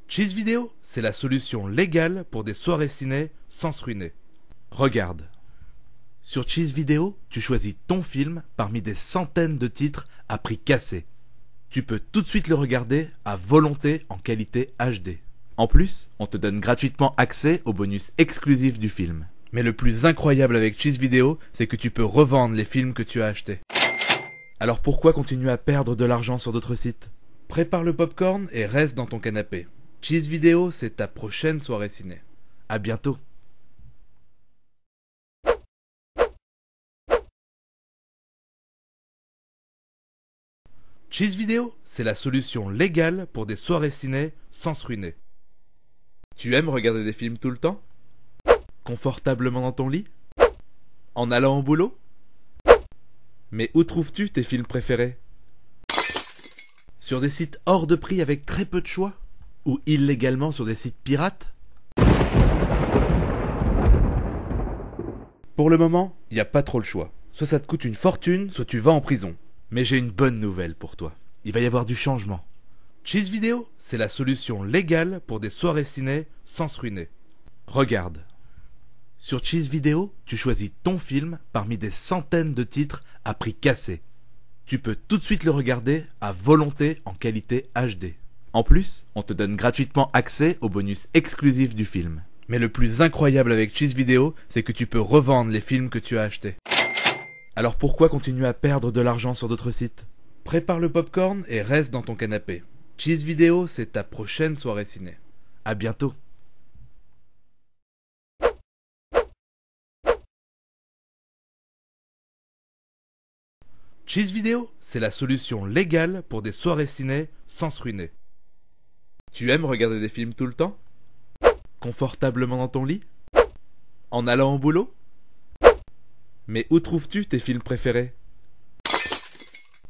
Cheez Vidéo, c'est la solution légale pour des soirées ciné sans se ruiner. Regarde. Sur Cheez Vidéo, tu choisis ton film parmi des centaines de titres à prix cassé. Tu peux tout de suite le regarder à volonté en qualité HD. En plus, on te donne gratuitement accès aux bonus exclusifs du film. Mais le plus incroyable avec Cheez Vidéo, c'est que tu peux revendre les films que tu as achetés. Alors pourquoi continuer à perdre de l'argent sur d'autres sites? Prépare le popcorn et reste dans ton canapé. Cheez Vidéo, c'est ta prochaine soirée ciné. À bientôt. Cheez Vidéo, c'est la solution légale pour des soirées ciné sans se ruiner. Tu aimes regarder des films tout le temps? Confortablement dans ton lit? En allant au boulot? Mais où trouves-tu tes films préférés? Sur des sites hors de prix avec très peu de choix? Ou illégalement sur des sites pirates? Pour le moment, il n'y a pas trop le choix. Soit ça te coûte une fortune, soit tu vas en prison. Mais j'ai une bonne nouvelle pour toi. Il va y avoir du changement. Cheez Vidéo, c'est la solution légale pour des soirées ciné sans se ruiner. Regarde. Sur Cheez Vidéo, tu choisis ton film parmi des centaines de titres à prix cassé. Tu peux tout de suite le regarder à volonté en qualité HD. En plus, on te donne gratuitement accès aux bonus exclusifs du film. Mais le plus incroyable avec Cheez Vidéo, c'est que tu peux revendre les films que tu as achetés. Alors pourquoi continuer à perdre de l'argent sur d'autres sites? Prépare le popcorn et reste dans ton canapé. Cheez Vidéo, c'est ta prochaine soirée ciné. À bientôt. Cheez Vidéo, c'est la solution légale pour des soirées ciné sans se ruiner. Tu aimes regarder des films tout le temps? Confortablement dans ton lit? En allant au boulot? Mais où trouves-tu tes films préférés?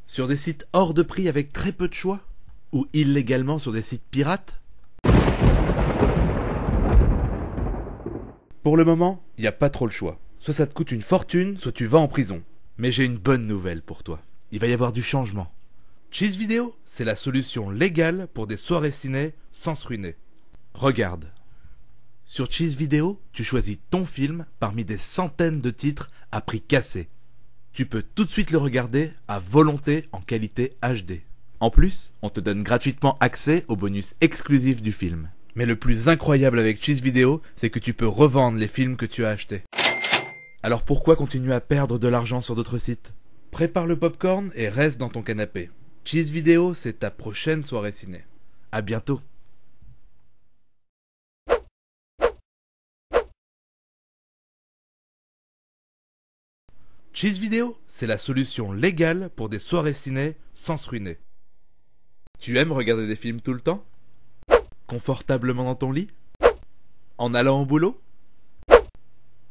Sur des sites hors de prix avec très peu de choix? Ou illégalement sur des sites pirates? Pour le moment, il n'y a pas trop le choix. Soit ça te coûte une fortune, soit tu vas en prison. Mais j'ai une bonne nouvelle pour toi. Il va y avoir du changement. Cheez Vidéo, c'est la solution légale pour des soirées ciné sans se ruiner. Regarde. Sur Cheez Vidéo, tu choisis ton film parmi des centaines de titres à prix cassé. Tu peux tout de suite le regarder à volonté en qualité HD. En plus, on te donne gratuitement accès aux bonus exclusifs du film. Mais le plus incroyable avec Cheez Vidéo, c'est que tu peux revendre les films que tu as achetés. Alors pourquoi continuer à perdre de l'argent sur d'autres sites? Prépare le popcorn et reste dans ton canapé. Cheez Vidéo, c'est ta prochaine soirée ciné. À bientôt. Cheez Vidéo, c'est la solution légale pour des soirées ciné sans se ruiner. Tu aimes regarder des films tout le temps? Confortablement dans ton lit? En allant au boulot?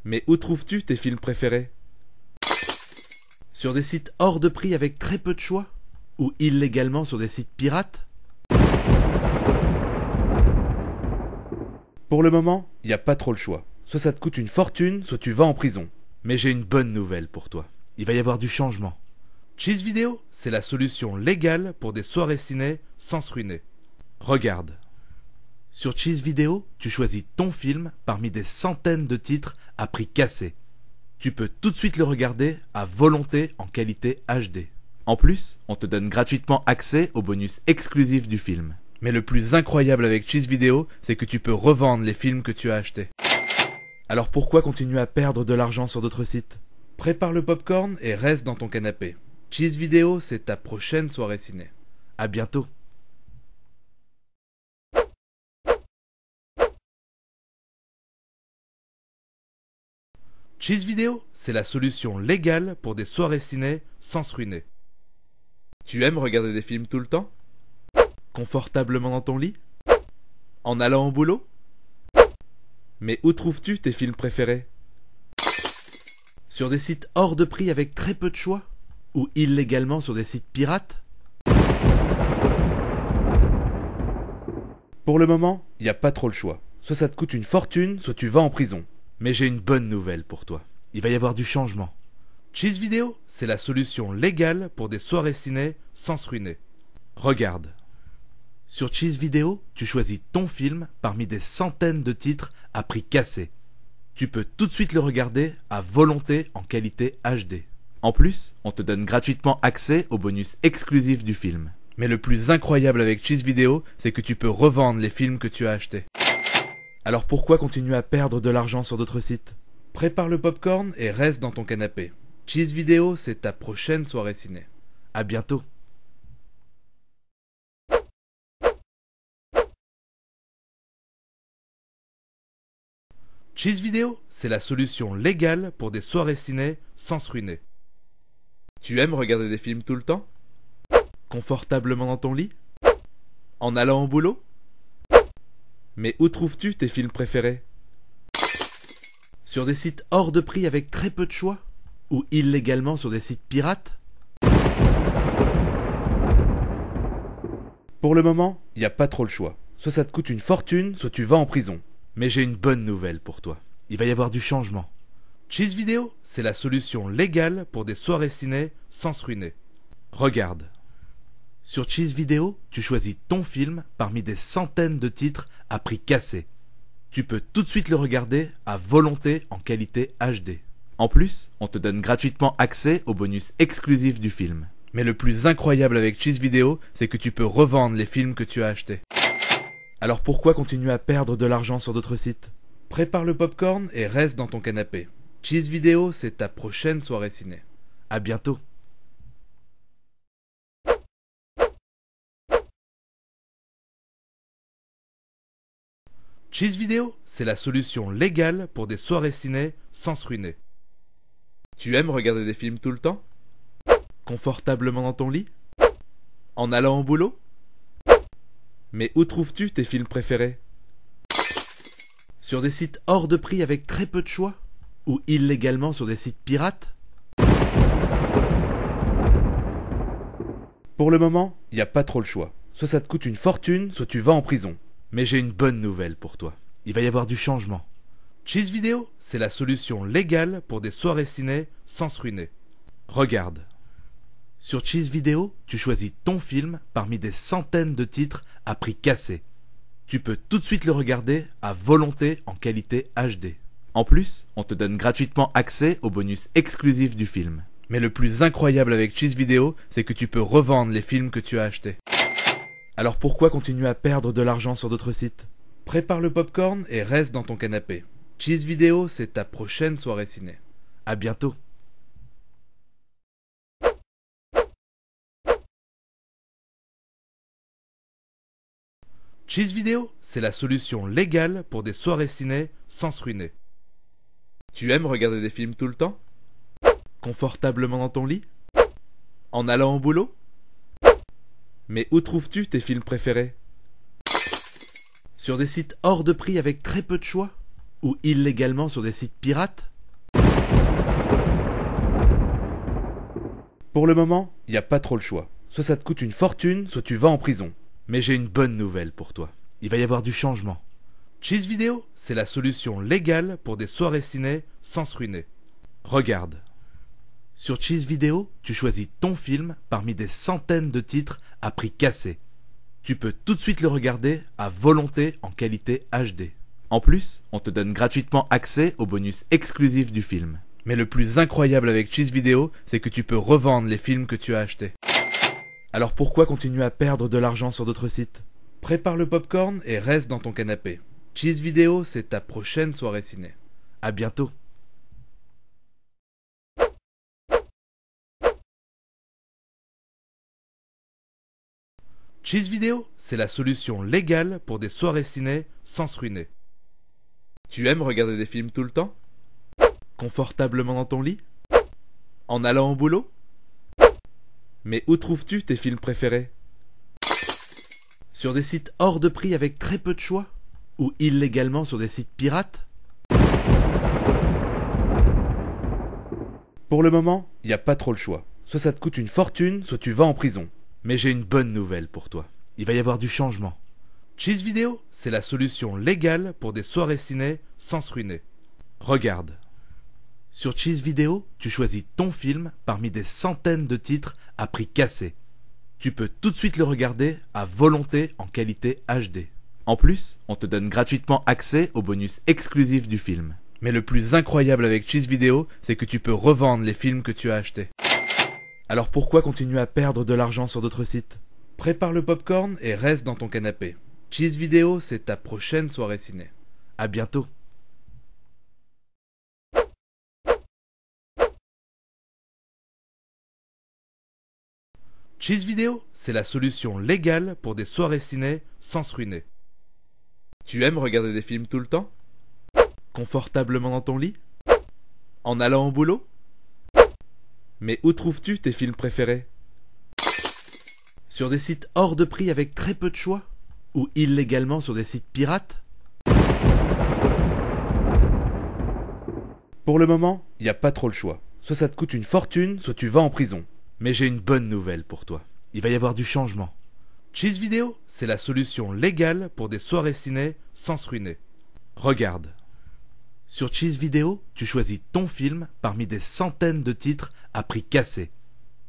Mais où trouves-tu tes films préférés? Sur des sites hors de prix avec très peu de choix? Ou illégalement sur des sites pirates? Pour le moment, il n'y a pas trop le choix. Soit ça te coûte une fortune, soit tu vas en prison. Mais j'ai une bonne nouvelle pour toi. Il va y avoir du changement. Cheez Vidéo, c'est la solution légale pour des soirées ciné sans se ruiner. Regarde. Sur Cheez Vidéo, tu choisis ton film parmi des centaines de titres à prix cassé. Tu peux tout de suite le regarder à volonté en qualité HD. En plus, on te donne gratuitement accès aux bonus exclusifs du film. Mais le plus incroyable avec Cheez Vidéo, c'est que tu peux revendre les films que tu as achetés. Alors pourquoi continuer à perdre de l'argent sur d'autres sites? Prépare le popcorn et reste dans ton canapé. Cheez Vidéo, c'est ta prochaine soirée ciné. À bientôt. Cheez Vidéo, c'est la solution légale pour des soirées ciné sans se ruiner. Tu aimes regarder des films tout le temps? Confortablement dans ton lit? En allant au boulot? Mais où trouves-tu tes films préférés? Sur des sites hors de prix avec très peu de choix? Ou illégalement sur des sites pirates? Pour le moment, il n'y a pas trop le choix. Soit ça te coûte une fortune, soit tu vas en prison. Mais j'ai une bonne nouvelle pour toi. Il va y avoir du changement. Cheez Vidéo, c'est la solution légale pour des soirées ciné sans se ruiner. Regarde. Sur Cheez Vidéo, tu choisis ton film parmi des centaines de titres à prix cassé. Tu peux tout de suite le regarder à volonté en qualité HD. En plus, on te donne gratuitement accès aux bonus exclusifs du film. Mais le plus incroyable avec Cheez Vidéo, c'est que tu peux revendre les films que tu as achetés. Alors pourquoi continuer à perdre de l'argent sur d'autres sites? Prépare le popcorn et reste dans ton canapé. Cheese Vidéo, c'est ta prochaine soirée ciné. À bientôt. Cheese Vidéo, c'est la solution légale pour des soirées ciné sans se ruiner. Tu aimes regarder des films tout le temps? Confortablement dans ton lit? En allant au boulot? Mais où trouves-tu tes films préférés? Sur des sites hors de prix avec très peu de choix? Ou illégalement sur des sites pirates? Pour le moment, il n'y a pas trop le choix. Soit ça te coûte une fortune, soit tu vas en prison. Mais j'ai une bonne nouvelle pour toi. Il va y avoir du changement. Cheese Vidéo, c'est la solution légale pour des soirées ciné sans se ruiner. Regarde. Sur Cheese Vidéo, tu choisis ton film parmi des centaines de titres à prix cassé. Tu peux tout de suite le regarder à volonté en qualité HD. En plus, on te donne gratuitement accès aux bonus exclusifs du film. Mais le plus incroyable avec Cheese Vidéo, c'est que tu peux revendre les films que tu as achetés. Alors pourquoi continuer à perdre de l'argent sur d'autres sites? Prépare le popcorn et reste dans ton canapé. Cheese Vidéo, c'est ta prochaine soirée ciné. À bientôt. Cheese Vidéo, c'est la solution légale pour des soirées ciné sans se ruiner. Tu aimes regarder des films tout le temps? Confortablement dans ton lit? En allant au boulot? Mais où trouves-tu tes films préférés? Sur des sites hors de prix avec très peu de choix? Ou illégalement sur des sites pirates? Pour le moment, il n'y a pas trop le choix. Soit ça te coûte une fortune, soit tu vas en prison. Mais j'ai une bonne nouvelle pour toi. Il va y avoir du changement. Cheese Vidéo, c'est la solution légale pour des soirées ciné sans se ruiner. Regarde. Sur Cheese Vidéo, tu choisis ton film parmi des centaines de titres à prix cassé. Tu peux tout de suite le regarder à volonté en qualité HD. En plus, on te donne gratuitement accès aux bonus exclusifs du film. Mais le plus incroyable avec Cheese Vidéo, c'est que tu peux revendre les films que tu as achetés. Alors pourquoi continuer à perdre de l'argent sur d'autres sites? Prépare le popcorn et reste dans ton canapé. Cheese Vidéo, c'est ta prochaine soirée ciné. À bientôt. Cheese Vidéo, c'est la solution légale pour des soirées ciné sans se ruiner. Tu aimes regarder des films tout le temps? Confortablement dans ton lit? En allant au boulot? Mais où trouves-tu tes films préférés? Sur des sites hors de prix avec très peu de choix? Ou illégalement sur des sites pirates? Pour le moment, il n'y a pas trop le choix. Soit ça te coûte une fortune, soit tu vas en prison. Mais j'ai une bonne nouvelle pour toi. Il va y avoir du changement. Cheese Vidéo, c'est la solution légale pour des soirées ciné sans se ruiner. Regarde. Sur Cheese Vidéo, tu choisis ton film parmi des centaines de titres à prix cassé. Tu peux tout de suite le regarder à volonté en qualité HD. En plus, on te donne gratuitement accès aux bonus exclusifs du film. Mais le plus incroyable avec Cheese Vidéo, c'est que tu peux revendre les films que tu as achetés. Alors pourquoi continuer à perdre de l'argent sur d'autres sites? Prépare le popcorn et reste dans ton canapé. Cheese Vidéo, c'est ta prochaine soirée ciné. À bientôt. Cheese Vidéo, c'est la solution légale pour des soirées ciné sans se ruiner. Tu aimes regarder des films tout le temps? Confortablement dans ton lit? En allant au boulot? Mais où trouves-tu tes films préférés? Sur des sites hors de prix avec très peu de choix? Ou illégalement sur des sites pirates? Pour le moment, il n'y a pas trop le choix. Soit ça te coûte une fortune, soit tu vas en prison. Mais j'ai une bonne nouvelle pour toi. Il va y avoir du changement. Cheese Vidéo, c'est la solution légale pour des soirées ciné sans se ruiner. Regarde. Sur Cheese Vidéo, tu choisis ton film parmi des centaines de titres à prix cassé. Tu peux tout de suite le regarder à volonté en qualité HD. En plus, on te donne gratuitement accès aux bonus exclusifs du film. Mais le plus incroyable avec Cheese Vidéo, c'est que tu peux revendre les films que tu as achetés. Alors pourquoi continuer à perdre de l'argent sur d'autres sites? Prépare le popcorn et reste dans ton canapé. Cheese Vidéo, c'est ta prochaine soirée ciné. À bientôt. Cheese Vidéo, c'est la solution légale pour des soirées ciné sans se ruiner. Tu aimes regarder des films tout le temps? Confortablement dans ton lit? En allant au boulot? Mais où trouves-tu tes films préférés? Sur des sites hors de prix avec très peu de choix? Ou illégalement sur des sites pirates? Pour le moment, il n'y a pas trop le choix. Soit ça te coûte une fortune, soit tu vas en prison. Mais j'ai une bonne nouvelle pour toi. Il va y avoir du changement. Cheese Vidéo, c'est la solution légale pour des soirées ciné sans se ruiner. Regarde. Sur Cheese Vidéo, tu choisis ton film parmi des centaines de titres à prix cassé.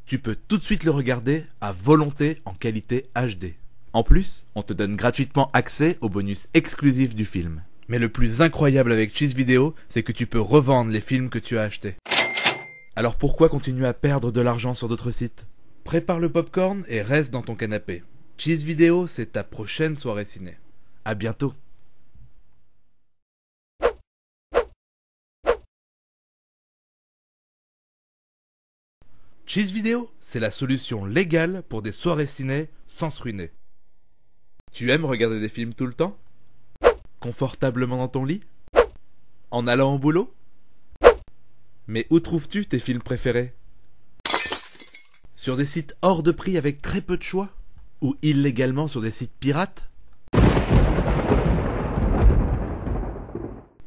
Tu peux tout de suite le regarder à volonté en qualité HD. En plus, on te donne gratuitement accès aux bonus exclusifs du film. Mais le plus incroyable avec Cheese Vidéo, c'est que tu peux revendre les films que tu as achetés. Alors pourquoi continuer à perdre de l'argent sur d'autres sites? Prépare le popcorn et reste dans ton canapé. Cheese Vidéo, c'est ta prochaine soirée ciné. À bientôt. Cheese Vidéo, c'est la solution légale pour des soirées ciné sans se ruiner. Tu aimes regarder des films tout le temps? Confortablement dans ton lit? En allant au boulot? Mais où trouves-tu tes films préférés? Sur des sites hors de prix avec très peu de choix? Ou illégalement sur des sites pirates?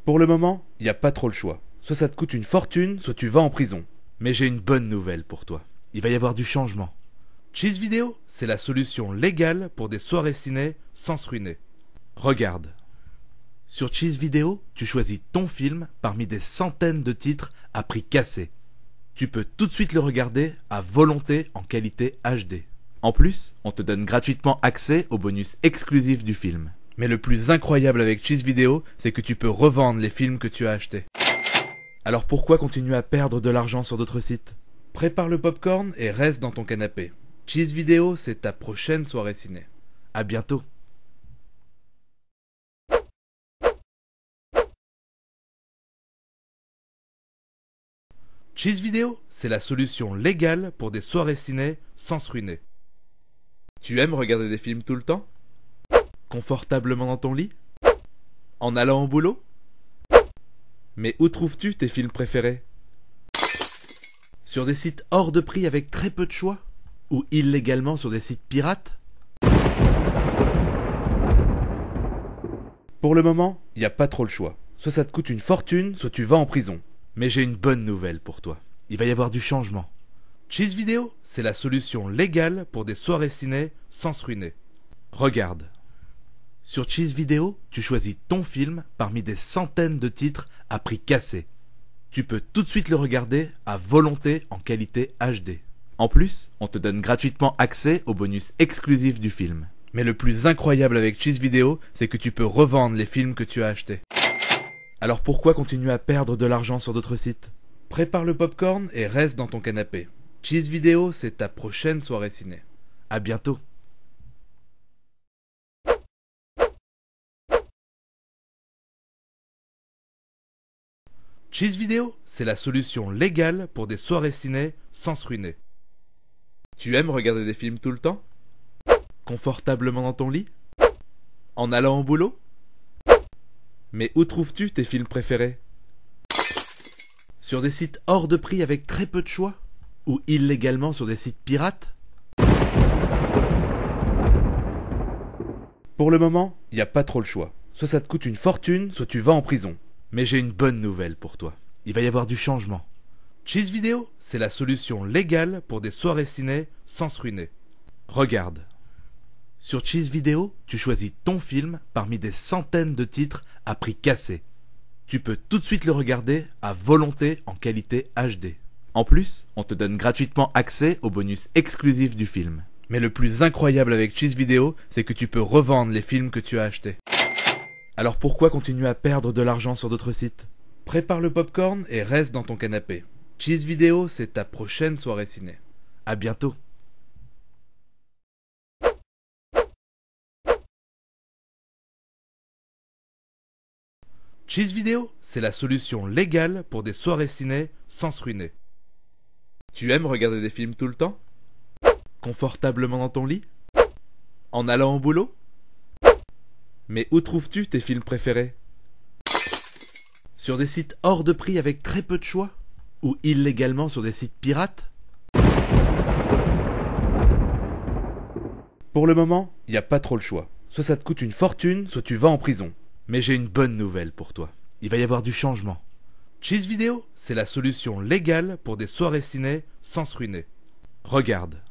Pour le moment, il n'y a pas trop le choix. Soit ça te coûte une fortune, soit tu vas en prison. Mais j'ai une bonne nouvelle pour toi. Il va y avoir du changement. Cheese Vidéo, c'est la solution légale pour des soirées ciné sans se ruiner. Regarde. Sur Cheese Vidéo, tu choisis ton film parmi des centaines de titres à prix cassé. Tu peux tout de suite le regarder à volonté en qualité HD. En plus, on te donne gratuitement accès aux bonus exclusifs du film. Mais le plus incroyable avec Cheese Vidéo, c'est que tu peux revendre les films que tu as achetés. Alors pourquoi continuer à perdre de l'argent sur d'autres sites? Prépare le popcorn et reste dans ton canapé. Cheese Vidéo, c'est ta prochaine soirée ciné. À bientôt. Cheese Vidéo, c'est la solution légale pour des soirées ciné sans se ruiner. Tu aimes regarder des films tout le temps? Confortablement dans ton lit? En allant au boulot? Mais où trouves-tu tes films préférés? Sur des sites hors de prix avec très peu de choix? Ou illégalement sur des sites pirates? Pour le moment, il n'y a pas trop le choix. Soit ça te coûte une fortune, soit tu vas en prison. Mais j'ai une bonne nouvelle pour toi. Il va y avoir du changement. Cheese Vidéo, c'est la solution légale pour des soirées ciné sans se ruiner. Regarde. Sur Cheese Vidéo, tu choisis ton film parmi des centaines de titres à prix cassé. Tu peux tout de suite le regarder à volonté en qualité HD. En plus, on te donne gratuitement accès aux bonus exclusifs du film. Mais le plus incroyable avec Cheese Vidéo, c'est que tu peux revendre les films que tu as achetés. Alors pourquoi continuer à perdre de l'argent sur d'autres sites? Prépare le popcorn et reste dans ton canapé. Cheese Vidéo, c'est ta prochaine soirée ciné. À bientôt. Cheese Vidéo, c'est la solution légale pour des soirées ciné sans se ruiner. Tu aimes regarder des films tout le temps? Confortablement dans ton lit? En allant au boulot? Mais où trouves-tu tes films préférés? Sur des sites hors de prix avec très peu de choix? Ou illégalement sur des sites pirates? Pour le moment, il n'y a pas trop le choix. Soit ça te coûte une fortune, soit tu vas en prison. Mais j'ai une bonne nouvelle pour toi. Il va y avoir du changement. Cheese Vidéo, c'est la solution légale pour des soirées ciné sans se ruiner. Regarde. Sur Cheese Vidéo, tu choisis ton film parmi des centaines de titres à prix cassé. Tu peux tout de suite le regarder à volonté en qualité HD. En plus, on te donne gratuitement accès aux bonus exclusifs du film. Mais le plus incroyable avec Cheese Vidéo, c'est que tu peux revendre les films que tu as achetés. Alors pourquoi continuer à perdre de l'argent sur d'autres sites? Prépare le popcorn et reste dans ton canapé. Cheese Vidéo, c'est ta prochaine soirée ciné. À bientôt. Cheese Vidéo, c'est la solution légale pour des soirées ciné sans se ruiner. Tu aimes regarder des films tout le temps? Confortablement dans ton lit? En allant au boulot? Mais où trouves-tu tes films préférés? Sur des sites hors de prix avec très peu de choix? Ou illégalement sur des sites pirates? Pour le moment, il n'y a pas trop le choix. Soit ça te coûte une fortune, soit tu vas en prison. Mais j'ai une bonne nouvelle pour toi. Il va y avoir du changement. Cheese Vidéo, c'est la solution légale pour des soirées ciné sans se ruiner. Regarde.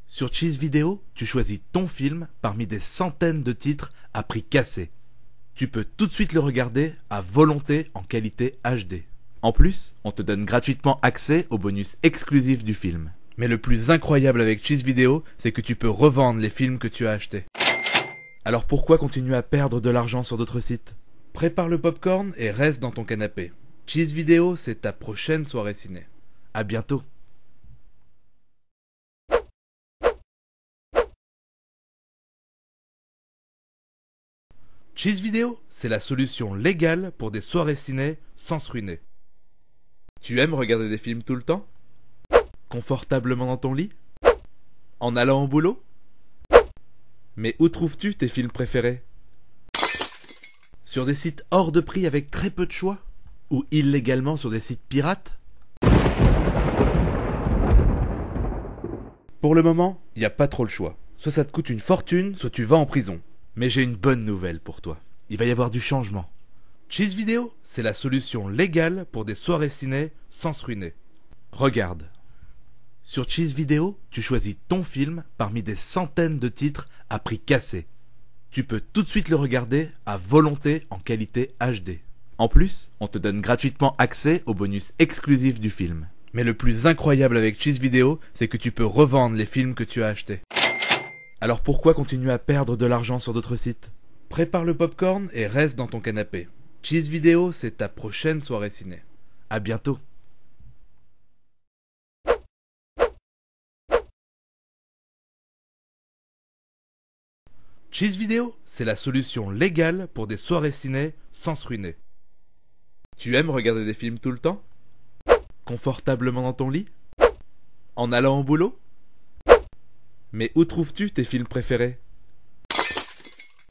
Sur Cheese Vidéo, tu choisis ton film parmi des centaines de titres à prix cassé. Tu peux tout de suite le regarder à volonté en qualité HD. En plus, on te donne gratuitement accès aux bonus exclusifs du film. Mais le plus incroyable avec Cheese Vidéo, c'est que tu peux revendre les films que tu as achetés. Alors pourquoi continuer à perdre de l'argent sur d'autres sites? Prépare le popcorn et reste dans ton canapé. Cheese Vidéo, c'est ta prochaine soirée ciné. À bientôt. Cheese Vidéo, c'est la solution légale pour des soirées ciné sans se ruiner. Tu aimes regarder des films tout le temps? Confortablement dans ton lit? En allant au boulot? Mais où trouves-tu tes films préférés? Sur des sites hors de prix avec très peu de choix? Ou illégalement sur des sites pirates? Pour le moment, il n'y a pas trop le choix. Soit ça te coûte une fortune, soit tu vas en prison. Mais j'ai une bonne nouvelle pour toi. Il va y avoir du changement. Cheese Vidéo, c'est la solution légale pour des soirées ciné sans se ruiner. Regarde. Sur Cheese Vidéo, tu choisis ton film parmi des centaines de titres à prix cassé. Tu peux tout de suite le regarder à volonté en qualité HD. En plus, on te donne gratuitement accès aux bonus exclusifs du film. Mais le plus incroyable avec Cheese Vidéo, c'est que tu peux revendre les films que tu as achetés. Alors pourquoi continuer à perdre de l'argent sur d'autres sites? Prépare le popcorn et reste dans ton canapé. Cheese Vidéo, c'est ta prochaine soirée ciné. À bientôt. Cheese Vidéo, c'est la solution légale pour des soirées ciné sans se ruiner. Tu aimes regarder des films tout le temps? Confortablement dans ton lit? En allant au boulot? Mais où trouves-tu tes films préférés?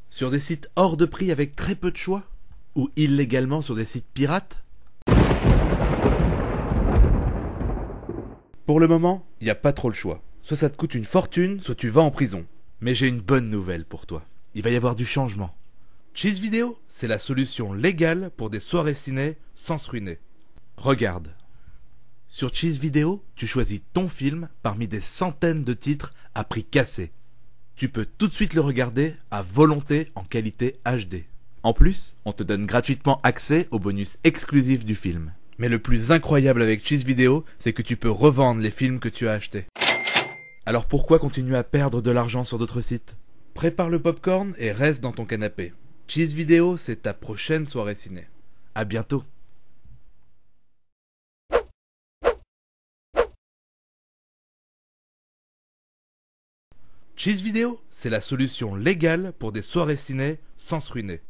Sur des sites hors de prix avec très peu de choix? Ou illégalement sur des sites pirates? Pour le moment, il n'y a pas trop le choix. Soit ça te coûte une fortune, soit tu vas en prison. Mais j'ai une bonne nouvelle pour toi. Il va y avoir du changement. Cheese Vidéo, c'est la solution légale pour des soirées ciné sans se ruiner. Regarde. Sur Cheese Vidéo, tu choisis ton film parmi des centaines de titres à prix cassé. Tu peux tout de suite le regarder à volonté en qualité HD. En plus, on te donne gratuitement accès aux bonus exclusifs du film. Mais le plus incroyable avec Cheese Vidéo, c'est que tu peux revendre les films que tu as achetés. Alors pourquoi continuer à perdre de l'argent sur d'autres sites? Prépare le popcorn et reste dans ton canapé. Cheese Vidéo, c'est ta prochaine soirée ciné. À bientôt. Cheese Vidéo, c'est la solution légale pour des soirées ciné sans se ruiner.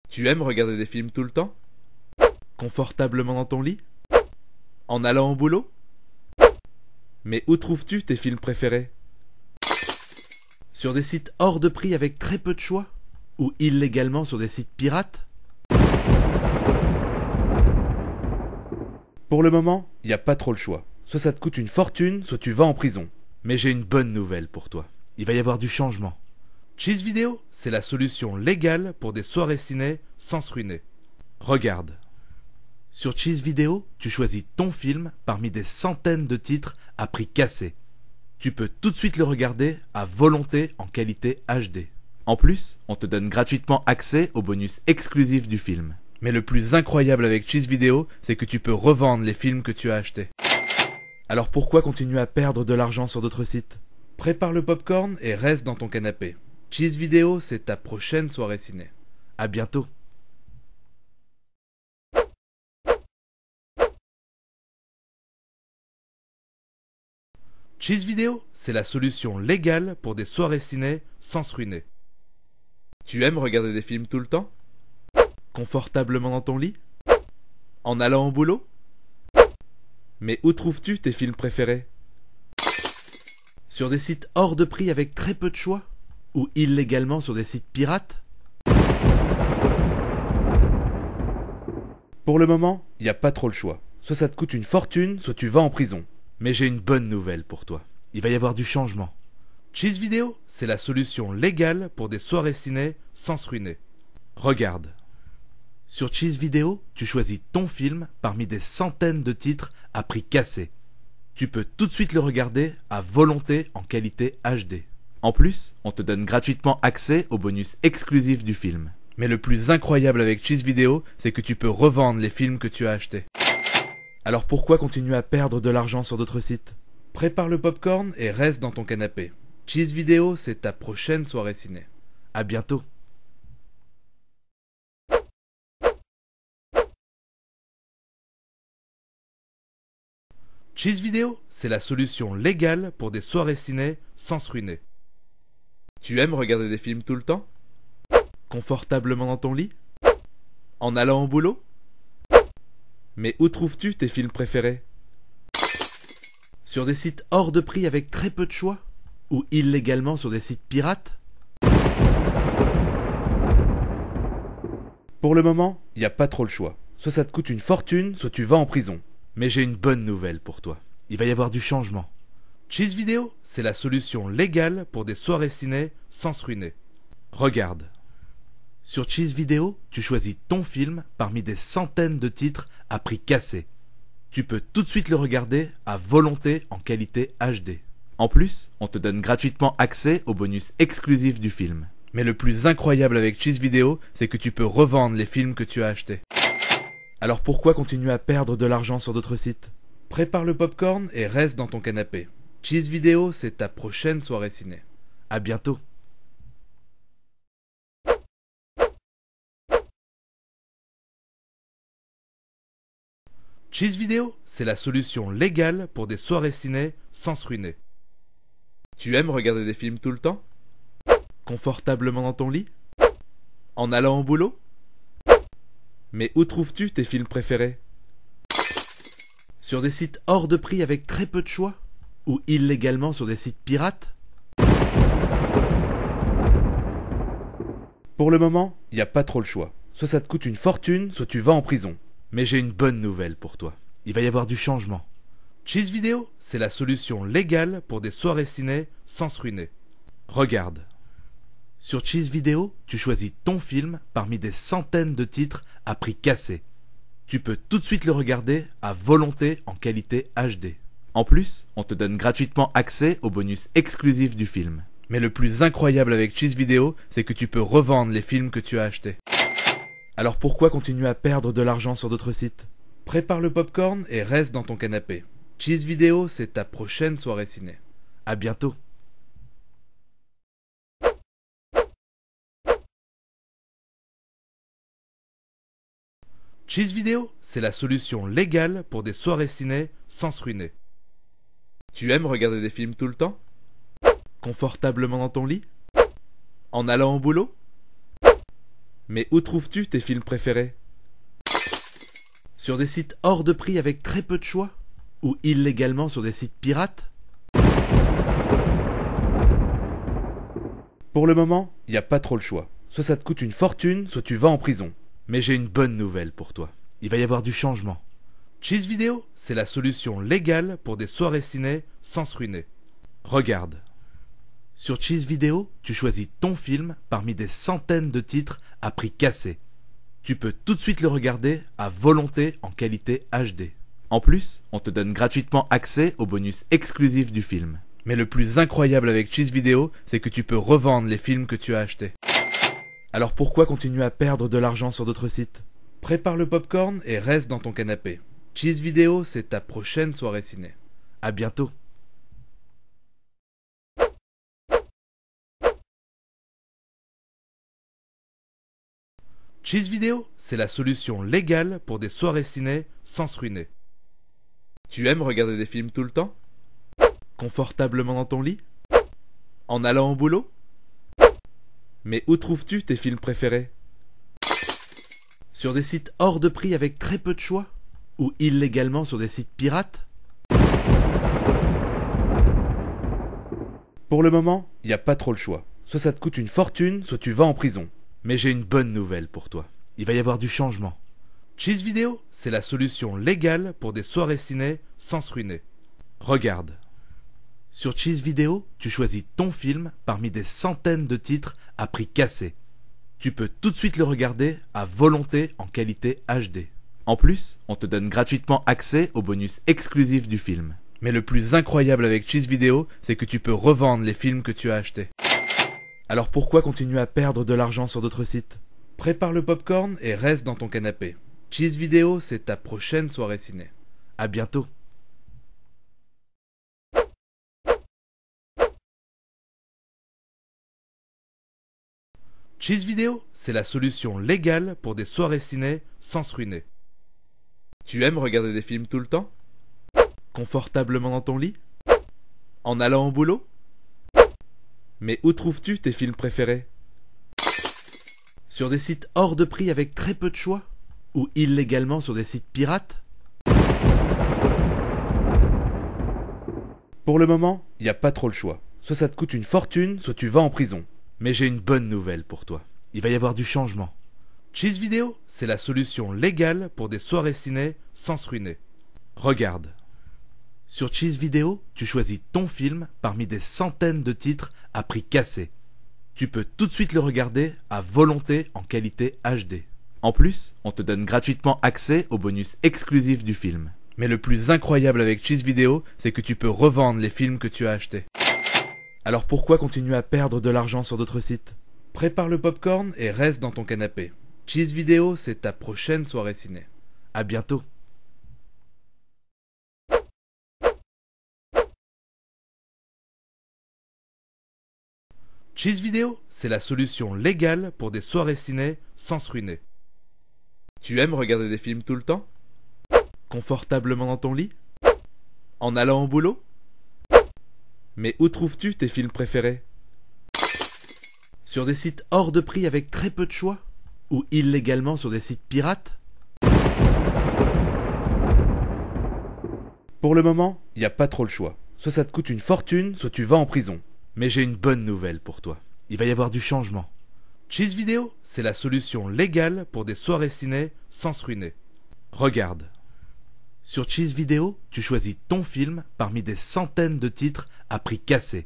Tu aimes regarder des films tout le temps? Confortablement dans ton lit? En allant au boulot? Mais où trouves-tu tes films préférés? Sur des sites hors de prix avec très peu de choix? Ou illégalement sur des sites pirates? Pour le moment, il n'y a pas trop le choix. Soit ça te coûte une fortune, soit tu vas en prison. Mais j'ai une bonne nouvelle pour toi. Il va y avoir du changement. Cheese Vidéo, c'est la solution légale pour des soirées ciné sans se ruiner. Regarde. Sur Cheese Vidéo, tu choisis ton film parmi des centaines de titres à prix cassé. Tu peux tout de suite le regarder à volonté en qualité HD. En plus, on te donne gratuitement accès aux bonus exclusifs du film. Mais le plus incroyable avec Cheese Vidéo, c'est que tu peux revendre les films que tu as achetés. Alors pourquoi continuer à perdre de l'argent sur d'autres sites? Prépare le popcorn et reste dans ton canapé. Cheese Vidéo, c'est ta prochaine soirée ciné. À bientôt. Cheese Vidéo, c'est la solution légale pour des soirées ciné sans se ruiner. Tu aimes regarder des films tout le temps? Confortablement dans ton lit? En allant au boulot? Mais où trouves-tu tes films préférés? Sur des sites hors de prix avec très peu de choix? Ou illégalement sur des sites pirates? Pour le moment, il n'y a pas trop le choix. Soit ça te coûte une fortune, soit tu vas en prison. Mais j'ai une bonne nouvelle pour toi. Il va y avoir du changement. Cheese Vidéo, c'est la solution légale pour des soirées ciné sans se ruiner. Regarde. Sur Cheese Vidéo, tu choisis ton film parmi des centaines de titres à prix cassé. Tu peux tout de suite le regarder à volonté en qualité HD. En plus, on te donne gratuitement accès aux bonus exclusifs du film. Mais le plus incroyable avec Cheese Vidéo, c'est que tu peux revendre les films que tu as achetés. Alors pourquoi continuer à perdre de l'argent sur d'autres sites? Prépare le popcorn et reste dans ton canapé. Cheese Vidéo, c'est ta prochaine soirée ciné. À bientôt. Cheese Vidéo, c'est la solution légale pour des soirées ciné sans se ruiner. Tu aimes regarder des films tout le temps? Confortablement dans ton lit? En allant au boulot? Mais où trouves-tu tes films préférés? Sur des sites hors de prix avec très peu de choix? Ou illégalement sur des sites pirates? Pour le moment, il n'y a pas trop le choix. Soit ça te coûte une fortune, soit tu vas en prison. Mais j'ai une bonne nouvelle pour toi. Il va y avoir du changement. Cheese Vidéo, c'est la solution légale pour des soirées ciné sans se ruiner. Regarde. Sur Cheese Vidéo, tu choisis ton film parmi des centaines de titres à prix cassé. Tu peux tout de suite le regarder à volonté en qualité HD. En plus, on te donne gratuitement accès aux bonus exclusifs du film. Mais le plus incroyable avec Cheese Vidéo, c'est que tu peux revendre les films que tu as achetés. Alors pourquoi continuer à perdre de l'argent sur d'autres sites? Prépare le popcorn et reste dans ton canapé. Cheese Vidéo, c'est ta prochaine soirée ciné. À bientôt. Cheese Vidéo, c'est la solution légale pour des soirées ciné sans se ruiner. Tu aimes regarder des films tout le temps? Confortablement dans ton lit? En allant au boulot? Mais où trouves-tu tes films préférés? Sur des sites hors de prix avec très peu de choix? Ou illégalement sur des sites pirates? Pour le moment, il n'y a pas trop le choix. Soit ça te coûte une fortune, soit tu vas en prison. Mais j'ai une bonne nouvelle pour toi. Il va y avoir du changement. Cheese Vidéo, c'est la solution légale pour des soirées ciné sans se ruiner. Regarde. Sur Cheese Vidéo, tu choisis ton film parmi des centaines de titres à prix cassé. Tu peux tout de suite le regarder à volonté en qualité HD. En plus, on te donne gratuitement accès aux bonus exclusifs du film. Mais le plus incroyable avec Cheese Vidéo, c'est que tu peux revendre les films que tu as achetés. Alors pourquoi continuer à perdre de l'argent sur d'autres sites? Prépare le popcorn et reste dans ton canapé. Cheese Vidéo, c'est ta prochaine soirée ciné. À bientôt. Cheese Vidéo, c'est la solution légale pour des soirées ciné sans se ruiner. Tu aimes regarder des films tout le temps? Confortablement dans ton lit? En allant au boulot? Mais où trouves-tu tes films préférés? Sur des sites hors de prix avec très peu de choix? Ou illégalement sur des sites pirates? Pour le moment, il n'y a pas trop le choix. Soit ça te coûte une fortune, soit tu vas en prison. Mais j'ai une bonne nouvelle pour toi. Il va y avoir du changement. Cheese Vidéo, c'est la solution légale pour des soirées ciné sans se ruiner. Regarde. Sur Cheese Vidéo, tu choisis ton film parmi des centaines de titres à prix cassé. Tu peux tout de suite le regarder à volonté en qualité HD. En plus, on te donne gratuitement accès aux bonus exclusifs du film. Mais le plus incroyable avec Cheese Vidéo, c'est que tu peux revendre les films que tu as achetés. Alors pourquoi continuer à perdre de l'argent sur d'autres sites? Prépare le popcorn et reste dans ton canapé. Cheese Vidéo, c'est ta prochaine soirée ciné. À bientôt. Cheese Vidéo, c'est la solution légale pour des soirées ciné sans se ruiner. Tu aimes regarder des films tout le temps? Confortablement dans ton lit? En allant au boulot? Mais où trouves-tu tes films préférés? Sur des sites hors de prix avec très peu de choix? Ou illégalement sur des sites pirates? Pour le moment, il n'y a pas trop le choix. Soit ça te coûte une fortune, soit tu vas en prison. Mais j'ai une bonne nouvelle pour toi. Il va y avoir du changement. Cheese Vidéo, c'est la solution légale pour des soirées ciné sans se ruiner. Regarde. Sur Cheese Vidéo, tu choisis ton film parmi des centaines de titres à prix cassé. Tu peux tout de suite le regarder à volonté en qualité HD. En plus, on te donne gratuitement accès aux bonus exclusifs du film. Mais le plus incroyable avec Cheese Vidéo, c'est que tu peux revendre les films que tu as achetés. Alors pourquoi continuer à perdre de l'argent sur d'autres sites? Prépare le popcorn et reste dans ton canapé. Cheese Vidéo, c'est ta prochaine soirée ciné. À bientôt. Cheese Vidéo, c'est la solution légale pour des soirées ciné sans se ruiner. Tu aimes regarder des films tout le temps? Confortablement dans ton lit? En allant au boulot? Mais où trouves-tu tes films préférés? Sur des sites hors de prix avec très peu de choix? Ou illégalement sur des sites pirates? Pour le moment, il n'y a pas trop le choix. Soit ça te coûte une fortune, soit tu vas en prison. Mais j'ai une bonne nouvelle pour toi. Il va y avoir du changement. Cheese Vidéo, c'est la solution légale pour des soirées ciné sans se ruiner. Regarde. Sur Cheese Vidéo, tu choisis ton film parmi des centaines de titres à prix cassé. Tu peux tout de suite le regarder à volonté en qualité HD. En plus, on te donne gratuitement accès aux bonus exclusifs du film. Mais le plus incroyable avec Cheese Vidéo, c'est que tu peux revendre les films que tu as achetés. Alors pourquoi continuer à perdre de l'argent sur d'autres sites? Prépare le popcorn et reste dans ton canapé. Cheese Vidéo, c'est ta prochaine soirée ciné. À bientôt. Cheese Vidéo, c'est la solution légale pour des soirées ciné sans se ruiner. Tu aimes regarder des films tout le temps? Confortablement dans ton lit? En allant au boulot? Mais où trouves-tu tes films préférés? Sur des sites hors de prix avec très peu de choix? Ou illégalement sur des sites pirates? Pour le moment, il n'y a pas trop le choix. Soit ça te coûte une fortune, soit tu vas en prison. Mais j'ai une bonne nouvelle pour toi. Il va y avoir du changement. Cheese Vidéo, c'est la solution légale pour des soirées ciné sans se ruiner. Regarde. Sur Cheese Vidéo, tu choisis ton film parmi des centaines de titres à prix cassé.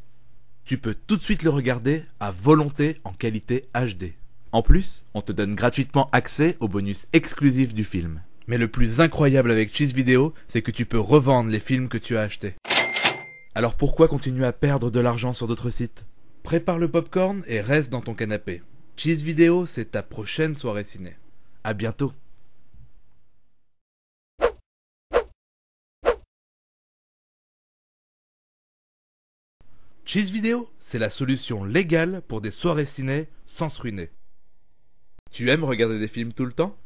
Tu peux tout de suite le regarder à volonté en qualité HD. En plus, on te donne gratuitement accès aux bonus exclusifs du film. Mais le plus incroyable avec Cheese Vidéo, c'est que tu peux revendre les films que tu as achetés. Alors pourquoi continuer à perdre de l'argent sur d'autres sites? Prépare le popcorn et reste dans ton canapé. Cheese Vidéo, c'est ta prochaine soirée ciné. À bientôt. Cheese Vidéo, c'est la solution légale pour des soirées ciné sans se ruiner. Tu aimes regarder des films tout le temps?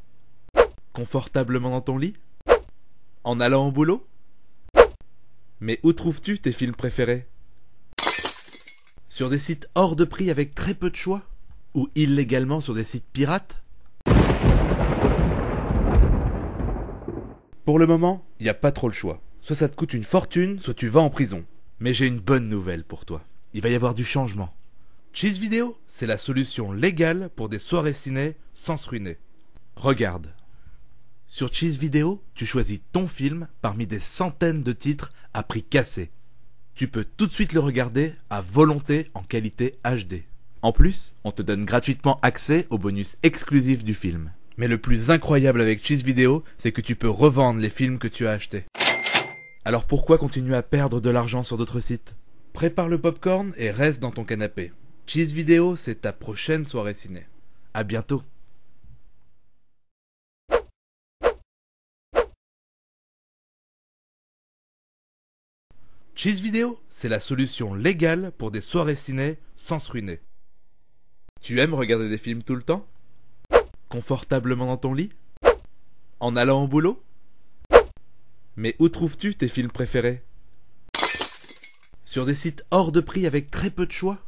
Confortablement dans ton lit? En allant au boulot? Mais où trouves-tu tes films préférés? Sur des sites hors de prix avec très peu de choix? Ou illégalement sur des sites pirates? Pour le moment, il n'y a pas trop le choix. Soit ça te coûte une fortune, soit tu vas en prison. Mais j'ai une bonne nouvelle pour toi. Il va y avoir du changement. Cheese Vidéo, c'est la solution légale pour des soirées ciné sans se ruiner. Regarde. Sur Cheese Vidéo, tu choisis ton film parmi des centaines de titres à prix cassé. Tu peux tout de suite le regarder à volonté en qualité HD. En plus, on te donne gratuitement accès aux bonus exclusifs du film. Mais le plus incroyable avec Cheese Vidéo, c'est que tu peux revendre les films que tu as achetés. Alors pourquoi continuer à perdre de l'argent sur d'autres sites? Prépare le popcorn et reste dans ton canapé. Cheese Vidéo, c'est ta prochaine soirée ciné. À bientôt. Cheese Vidéo, c'est la solution légale pour des soirées ciné sans se ruiner. Tu aimes regarder des films tout le temps? Confortablement dans ton lit? En allant au boulot? Mais où trouves-tu tes films préférés? Sur des sites hors de prix avec très peu de choix?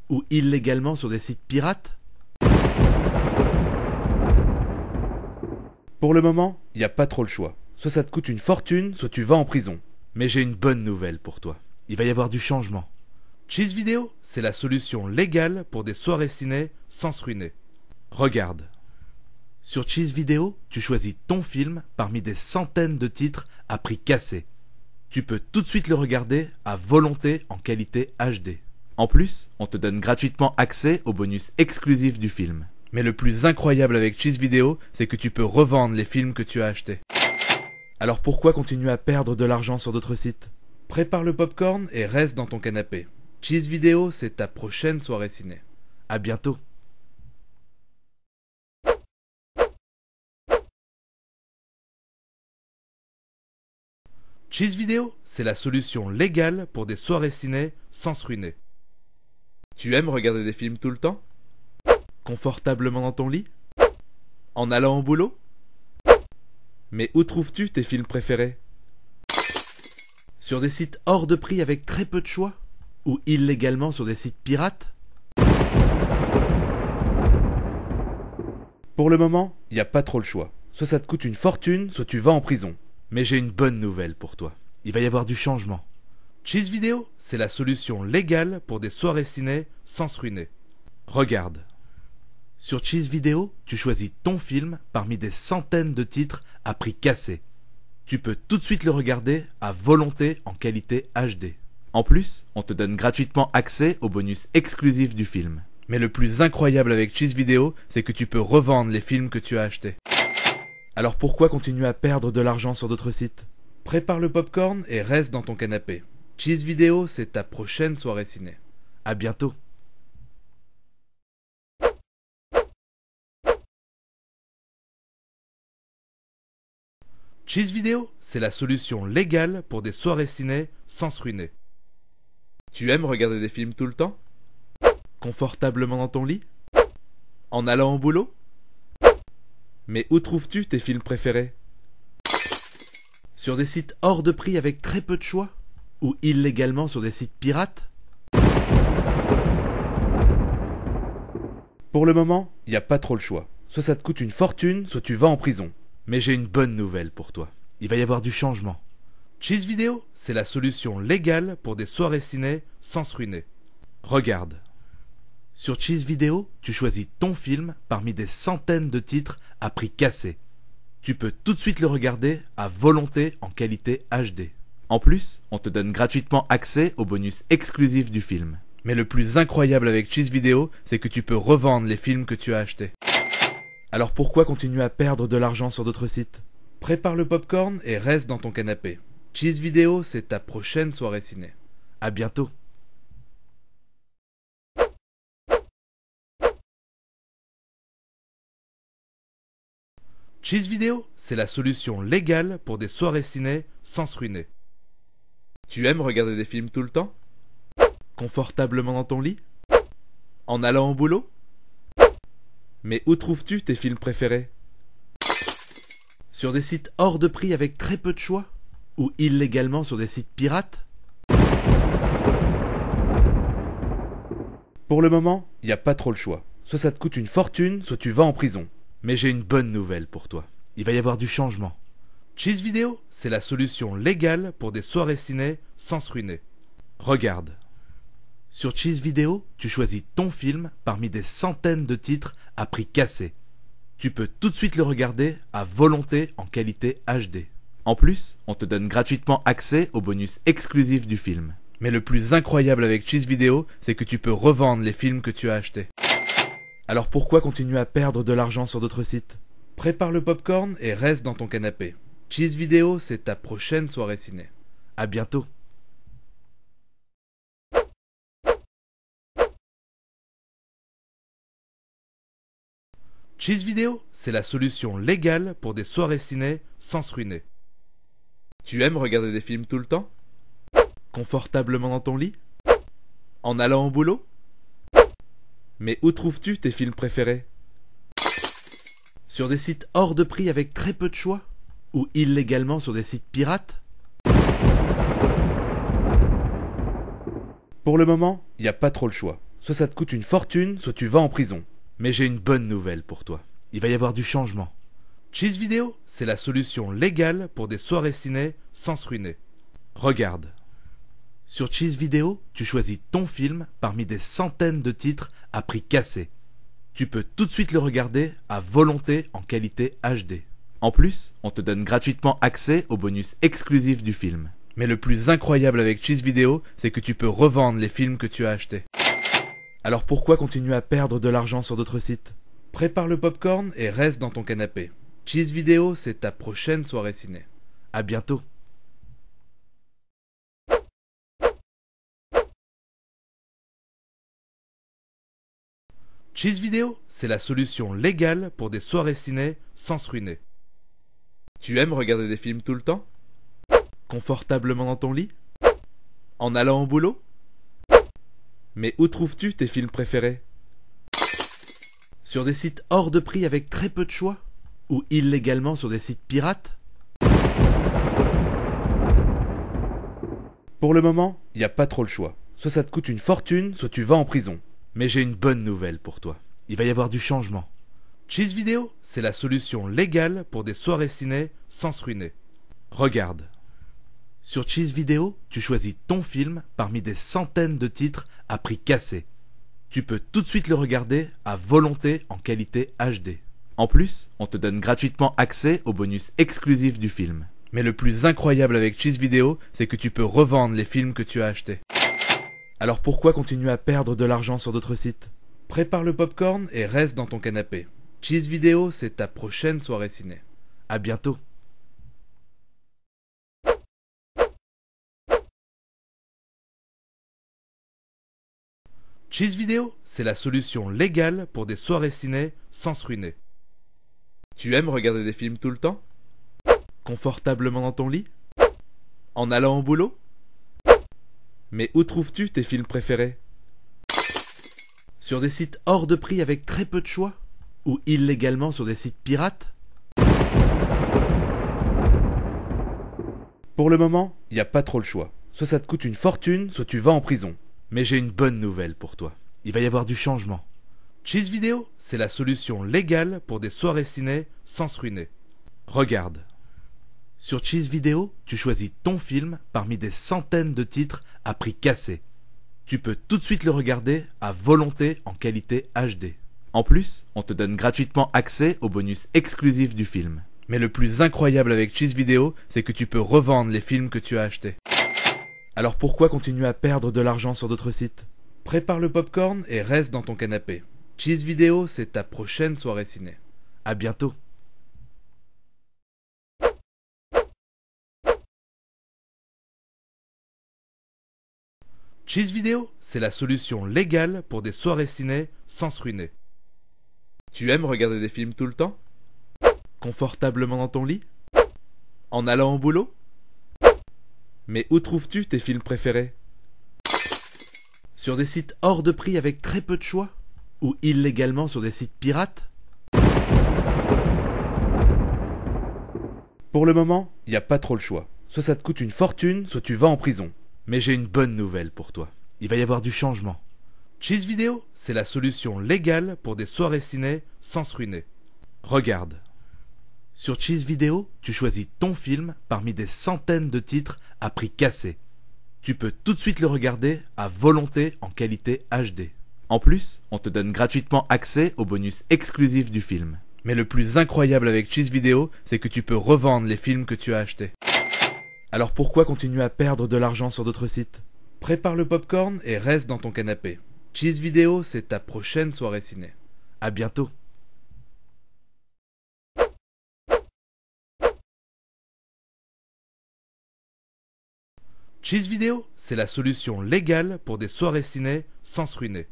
Ou illégalement sur des sites pirates? Pour le moment, il n'y a pas trop le choix. Soit ça te coûte une fortune, soit tu vas en prison. Mais j'ai une bonne nouvelle pour toi. Il va y avoir du changement. Cheese Vidéo, c'est la solution légale pour des soirées ciné sans se ruiner. Regarde. Sur Cheese Vidéo, tu choisis ton film parmi des centaines de titres à prix cassé. Tu peux tout de suite le regarder à volonté en qualité HD. En plus, on te donne gratuitement accès aux bonus exclusifs du film. Mais le plus incroyable avec Cheese Vidéo, c'est que tu peux revendre les films que tu as achetés. Alors pourquoi continuer à perdre de l'argent sur d'autres sites? Prépare le popcorn et reste dans ton canapé. Cheese Vidéo, c'est ta prochaine soirée ciné. À bientôt. Cheese Vidéo, c'est la solution légale pour des soirées ciné sans se ruiner. Tu aimes regarder des films tout le temps? Confortablement dans ton lit? En allant au boulot? Mais où trouves-tu tes films préférés? Sur des sites hors de prix avec très peu de choix? Ou illégalement sur des sites pirates? Pour le moment, il n'y a pas trop le choix. Soit ça te coûte une fortune, soit tu vas en prison. Mais j'ai une bonne nouvelle pour toi. Il va y avoir du changement. Cheese Vidéo, c'est la solution légale pour des soirées ciné sans se ruiner. Regarde. Sur Cheese Vidéo, tu choisis ton film parmi des centaines de titres à prix cassé. Tu peux tout de suite le regarder à volonté en qualité HD. En plus, on te donne gratuitement accès aux bonus exclusifs du film. Mais le plus incroyable avec Cheese Vidéo, c'est que tu peux revendre les films que tu as achetés. Alors pourquoi continuer à perdre de l'argent sur d'autres sites? Prépare le popcorn et reste dans ton canapé. Cheese Vidéo, c'est ta prochaine soirée ciné. À bientôt. Cheese Vidéo, c'est la solution légale pour des soirées ciné sans se ruiner. Tu aimes regarder des films tout le temps? Confortablement dans ton lit? En allant au boulot? Mais où trouves-tu tes films préférés? Sur des sites hors de prix avec très peu de choix? Ou illégalement sur des sites pirates? Pour le moment, il n'y a pas trop le choix. Soit ça te coûte une fortune, soit tu vas en prison. Mais j'ai une bonne nouvelle pour toi. Il va y avoir du changement. Cheese Vidéo, c'est la solution légale pour des soirées ciné sans se ruiner. Regarde. Sur Cheese Vidéo, tu choisis ton film parmi des centaines de titres à prix cassé. Tu peux tout de suite le regarder à volonté en qualité HD. En plus, on te donne gratuitement accès aux bonus exclusifs du film. Mais le plus incroyable avec Cheese Vidéo, c'est que tu peux revendre les films que tu as achetés. Alors pourquoi continuer à perdre de l'argent sur d'autres sites? Prépare le popcorn et reste dans ton canapé. Cheese Vidéo, c'est ta prochaine soirée ciné. À bientôt. Cheese Vidéo, c'est la solution légale pour des soirées ciné sans se ruiner. Tu aimes regarder des films tout le temps? Confortablement dans ton lit? En allant au boulot? Mais où trouves-tu tes films préférés? Sur des sites hors de prix avec très peu de choix? Ou illégalement sur des sites pirates? Pour le moment, il n'y a pas trop le choix. Soit ça te coûte une fortune, soit tu vas en prison. Mais j'ai une bonne nouvelle pour toi. Il va y avoir du changement. Cheese Vidéo, c'est la solution légale pour des soirées ciné sans se ruiner. Regarde. Sur Cheese Vidéo, tu choisis ton film parmi des centaines de titres à prix cassé. Tu peux tout de suite le regarder à volonté en qualité HD. En plus, on te donne gratuitement accès aux bonus exclusifs du film. Mais le plus incroyable avec Cheese Vidéo, c'est que tu peux revendre les films que tu as achetés. Alors pourquoi continuer à perdre de l'argent sur d'autres sites? Prépare le popcorn et reste dans ton canapé. Cheese Vidéo, c'est ta prochaine soirée ciné. À bientôt. Cheese Vidéo, c'est la solution légale pour des soirées ciné sans se ruiner. Tu aimes regarder des films tout le temps? Confortablement dans ton lit? En allant au boulot? Mais où trouves-tu tes films préférés? Sur des sites hors de prix avec très peu de choix? Ou illégalement sur des sites pirates? Pour le moment, il n'y a pas trop le choix. Soit ça te coûte une fortune, soit tu vas en prison. Mais j'ai une bonne nouvelle pour toi. Il va y avoir du changement. Cheese Vidéo, c'est la solution légale pour des soirées ciné sans se ruiner. Regarde. Sur Cheese Vidéo, tu choisis ton film parmi des centaines de titres à prix cassé. Tu peux tout de suite le regarder à volonté en qualité HD. En plus, on te donne gratuitement accès aux bonus exclusifs du film. Mais le plus incroyable avec Cheese Vidéo, c'est que tu peux revendre les films que tu as achetés. Alors pourquoi continuer à perdre de l'argent sur d'autres sites? Prépare le popcorn et reste dans ton canapé. Cheese Vidéo, c'est ta prochaine soirée ciné. À bientôt. Cheese Vidéo, c'est la solution légale pour des soirées ciné sans se ruiner. Tu aimes regarder des films tout le temps? Confortablement dans ton lit? En allant au boulot? Mais où trouves-tu tes films préférés? Sur des sites hors de prix avec très peu de choix? Ou illégalement sur des sites pirates? Pour le moment, il n'y a pas trop le choix. Soit ça te coûte une fortune, soit tu vas en prison. Mais j'ai une bonne nouvelle pour toi. Il va y avoir du changement. Cheese Vidéo, c'est la solution légale pour des soirées ciné sans se ruiner. Regarde. Sur Cheese Vidéo, tu choisis ton film parmi des centaines de titres à prix cassé. Tu peux tout de suite le regarder à volonté en qualité HD. En plus, on te donne gratuitement accès aux bonus exclusifs du film. Mais le plus incroyable avec Cheese Vidéo, c'est que tu peux revendre les films que tu as achetés. Alors pourquoi continuer à perdre de l'argent sur d'autres sites? Prépare le popcorn et reste dans ton canapé. Cheese Vidéo, c'est ta prochaine soirée ciné. À bientôt. Cheese Vidéo, c'est la solution légale pour des soirées ciné sans se ruiner. Tu aimes regarder des films tout le temps? Confortablement dans ton lit? En allant au boulot? Mais où trouves-tu tes films préférés? Sur des sites hors de prix avec très peu de choix? Ou illégalement sur des sites pirates? Pour le moment, il n'y a pas trop le choix. Soit ça te coûte une fortune, soit tu vas en prison. Mais j'ai une bonne nouvelle pour toi. Il va y avoir du changement. Cheese Vidéo, c'est la solution légale pour des soirées ciné sans se ruiner. Regarde. Sur Cheese Vidéo, tu choisis ton film parmi des centaines de titres à prix cassé. Tu peux tout de suite le regarder à volonté en qualité HD. En plus, on te donne gratuitement accès aux bonus exclusifs du film. Mais le plus incroyable avec Cheese Vidéo, c'est que tu peux revendre les films que tu as achetés. Alors pourquoi continuer à perdre de l'argent sur d'autres sites? Prépare le popcorn et reste dans ton canapé. Cheese Vidéo, c'est ta prochaine soirée ciné. À bientôt. Cheese Vidéo, c'est la solution légale pour des soirées ciné sans se ruiner. Tu aimes regarder des films tout le temps? Confortablement dans ton lit? En allant au boulot? Mais où trouves-tu tes films préférés? Sur des sites hors de prix avec très peu de choix? Ou illégalement sur des sites pirates? Pour le moment, il n'y a pas trop le choix. Soit ça te coûte une fortune, soit tu vas en prison. Mais j'ai une bonne nouvelle pour toi. Il va y avoir du changement. Cheese Vidéo, c'est la solution légale pour des soirées ciné sans se ruiner. Regarde. Sur Cheese Vidéo, tu choisis ton film parmi des centaines de titres à prix cassé. Tu peux tout de suite le regarder à volonté en qualité HD. En plus, on te donne gratuitement accès aux bonus exclusifs du film. Mais le plus incroyable avec Cheese Vidéo, c'est que tu peux revendre les films que tu as achetés. Alors pourquoi continuer à perdre de l'argent sur d'autres sites? Prépare le popcorn et reste dans ton canapé. Cheese Vidéo, c'est ta prochaine soirée ciné. À bientôt. Cheese Vidéo, c'est la solution légale pour des soirées ciné sans se ruiner.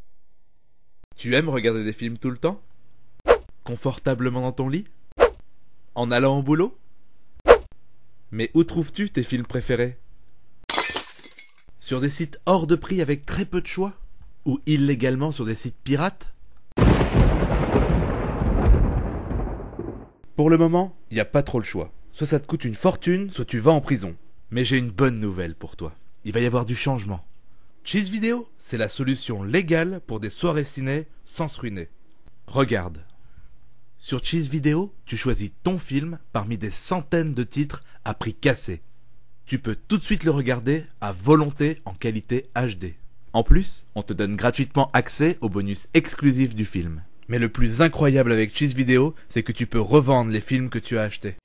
Tu aimes regarder des films tout le temps? Confortablement dans ton lit? En allant au boulot? Mais où trouves-tu tes films préférés? Sur des sites hors de prix avec très peu de choix? Ou illégalement sur des sites pirates? Pour le moment, il n'y a pas trop le choix. Soit ça te coûte une fortune, soit tu vas en prison. Mais j'ai une bonne nouvelle pour toi. Il va y avoir du changement. Cheese Vidéo, c'est la solution légale pour des soirées ciné sans se ruiner. Regarde. Sur Cheese Vidéo, tu choisis ton film parmi des centaines de titres à prix cassé. Tu peux tout de suite le regarder à volonté en qualité HD. En plus, on te donne gratuitement accès aux bonus exclusifs du film. Mais le plus incroyable avec Cheez Vidéo, c'est que tu peux revendre les films que tu as achetés.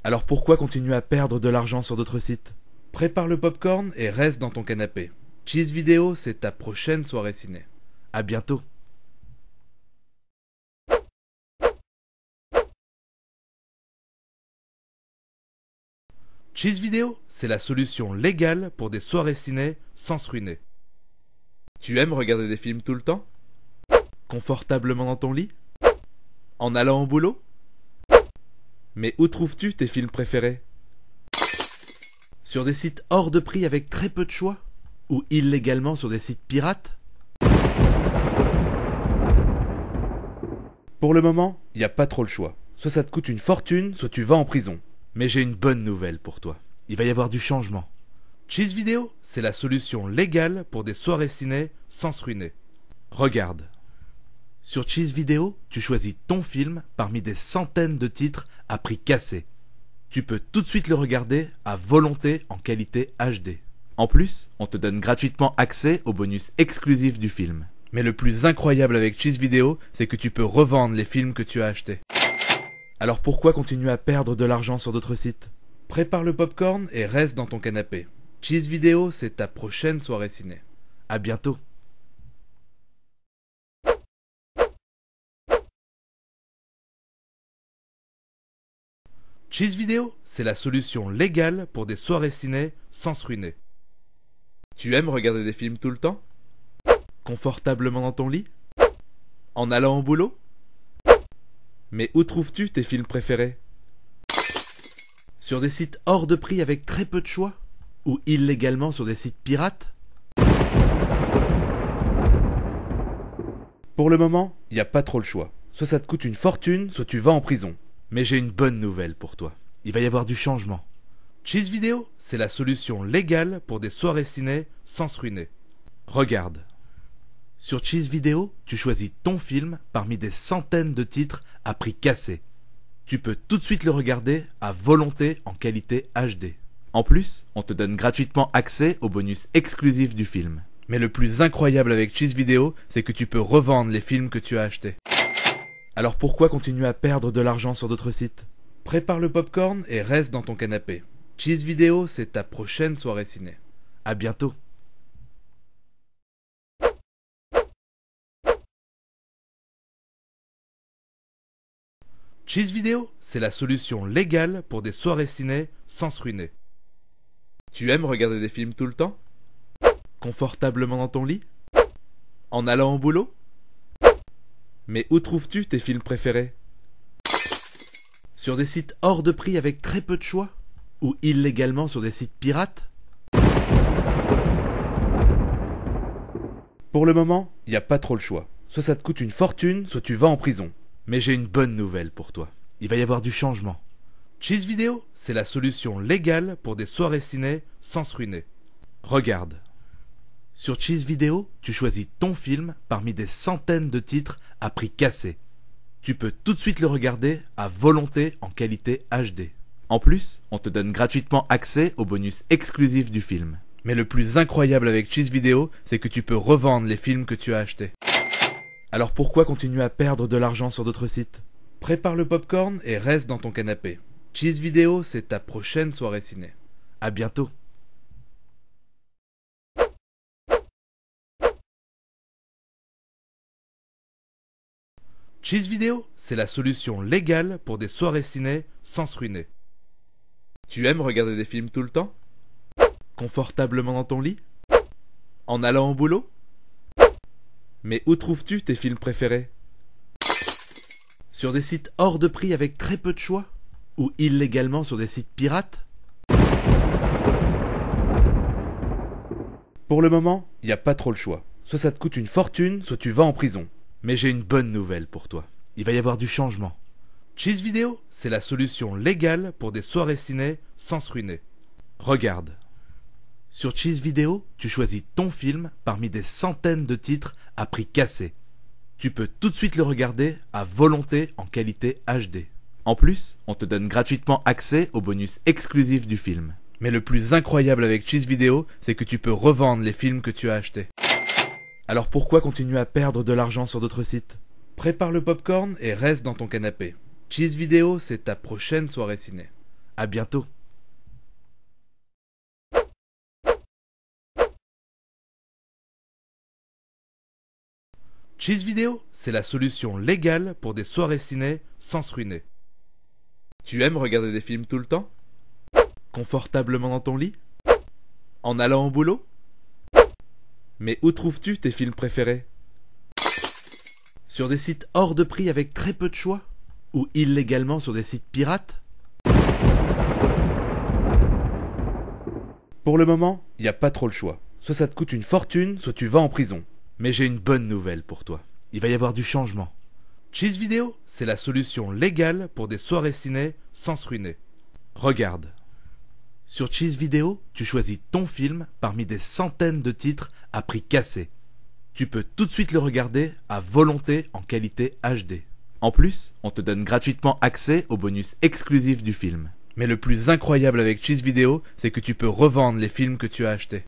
Alors pourquoi continuer à perdre de l'argent sur d'autres sites? Prépare le popcorn et reste dans ton canapé. Cheez Vidéo, c'est ta prochaine soirée ciné. À bientôt. Cheez Vidéo, c'est la solution légale pour des soirées ciné sans se ruiner. Tu aimes regarder des films tout le temps? Confortablement dans ton lit? En allant au boulot? Mais où trouves-tu tes films préférés? Sur des sites hors de prix avec très peu de choix? Ou illégalement sur des sites pirates? Pour le moment, il n'y a pas trop le choix. Soit ça te coûte une fortune, soit tu vas en prison. Mais j'ai une bonne nouvelle pour toi. Il va y avoir du changement. Cheez Vidéo, c'est la solution légale pour des soirées ciné sans se ruiner. Regarde. Sur Cheez Vidéo, tu choisis ton film parmi des centaines de titres à prix cassé. Tu peux tout de suite le regarder à volonté en qualité HD. En plus, on te donne gratuitement accès aux bonus exclusifs du film. Mais le plus incroyable avec Cheez Vidéo, c'est que tu peux revendre les films que tu as achetés. Alors pourquoi continuer à perdre de l'argent sur d'autres sites? Prépare le popcorn et reste dans ton canapé. Cheez Vidéo, c'est ta prochaine soirée ciné. À bientôt. Cheez Vidéo, c'est la solution légale pour des soirées ciné sans se ruiner. Tu aimes regarder des films tout le temps? Confortablement dans ton lit? En allant au boulot? Mais où trouves-tu tes films préférés? Sur des sites hors de prix avec très peu de choix? Ou illégalement sur des sites pirates? Pour le moment, il n'y a pas trop le choix. Soit ça te coûte une fortune, soit tu vas en prison. Mais j'ai une bonne nouvelle pour toi. Il va y avoir du changement. Cheez Vidéo, c'est la solution légale pour des soirées ciné sans se ruiner. Regarde. Sur Cheez Vidéo, tu choisis ton film parmi des centaines de titres à prix cassé. Tu peux tout de suite le regarder à volonté en qualité HD. En plus, on te donne gratuitement accès aux bonus exclusifs du film. Mais le plus incroyable avec Cheez Vidéo, c'est que tu peux revendre les films que tu as achetés. Alors pourquoi continuer à perdre de l'argent sur d'autres sites? Prépare le popcorn et reste dans ton canapé. Cheez Vidéo, c'est ta prochaine soirée ciné. À bientôt. Cheez Vidéo, c'est la solution légale pour des soirées ciné sans se ruiner. Tu aimes regarder des films tout le temps? Confortablement dans ton lit? En allant au boulot? Mais où trouves-tu tes films préférés? Sur des sites hors de prix avec très peu de choix? Ou illégalement sur des sites pirates? Pour le moment, il n'y a pas trop le choix. Soit ça te coûte une fortune, soit tu vas en prison. Mais j'ai une bonne nouvelle pour toi. Il va y avoir du changement. Cheez Vidéo, c'est la solution légale pour des soirées ciné sans se ruiner. Regarde. Sur Cheez Vidéo, tu choisis ton film parmi des centaines de titres à prix cassé. Tu peux tout de suite le regarder à volonté en qualité HD. En plus, on te donne gratuitement accès aux bonus exclusifs du film. Mais le plus incroyable avec Cheez Vidéo, c'est que tu peux revendre les films que tu as achetés. Alors pourquoi continuer à perdre de l'argent sur d'autres sites? Prépare le popcorn et reste dans ton canapé. Cheez Vidéo, c'est ta prochaine soirée ciné. À bientôt. Cheez Vidéo, c'est la solution légale pour des soirées ciné sans se ruiner. Tu aimes regarder des films tout le temps? Confortablement dans ton lit? En allant au boulot? Mais où trouves-tu tes films préférés? Sur des sites hors de prix avec très peu de choix? Ou illégalement sur des sites pirates? Pour le moment, il n'y a pas trop le choix. Soit ça te coûte une fortune, soit tu vas en prison. Mais j'ai une bonne nouvelle pour toi. Il va y avoir du changement. Cheez Vidéo, c'est la solution légale pour des soirées ciné sans se ruiner. Regarde. Sur Cheez Vidéo, tu choisis ton film parmi des centaines de titres à prix cassé. Tu peux tout de suite le regarder à volonté en qualité HD. En plus, on te donne gratuitement accès aux bonus exclusifs du film. Mais le plus incroyable avec Cheez Vidéo, c'est que tu peux revendre les films que tu as achetés. Alors pourquoi continuer à perdre de l'argent sur d'autres sites? Prépare le popcorn et reste dans ton canapé. Cheez Vidéo, c'est ta prochaine soirée ciné. À bientôt. Cheez Vidéo, c'est la solution légale pour des soirées ciné sans se ruiner. Tu aimes regarder des films tout le temps? Confortablement dans ton lit? En allant au boulot? Mais où trouves-tu tes films préférés? Sur des sites hors de prix avec très peu de choix? Ou illégalement sur des sites pirates? Pour le moment, il n'y a pas trop le choix. Soit ça te coûte une fortune, soit tu vas en prison. Mais j'ai une bonne nouvelle pour toi. Il va y avoir du changement. Cheez Vidéo, c'est la solution légale pour des soirées ciné sans se ruiner. Regarde. Sur Cheez Vidéo, tu choisis ton film parmi des centaines de titres à prix cassé. Tu peux tout de suite le regarder à volonté en qualité HD. En plus, on te donne gratuitement accès aux bonus exclusifs du film. Mais le plus incroyable avec Cheez Vidéo, c'est que tu peux revendre les films que tu as achetés.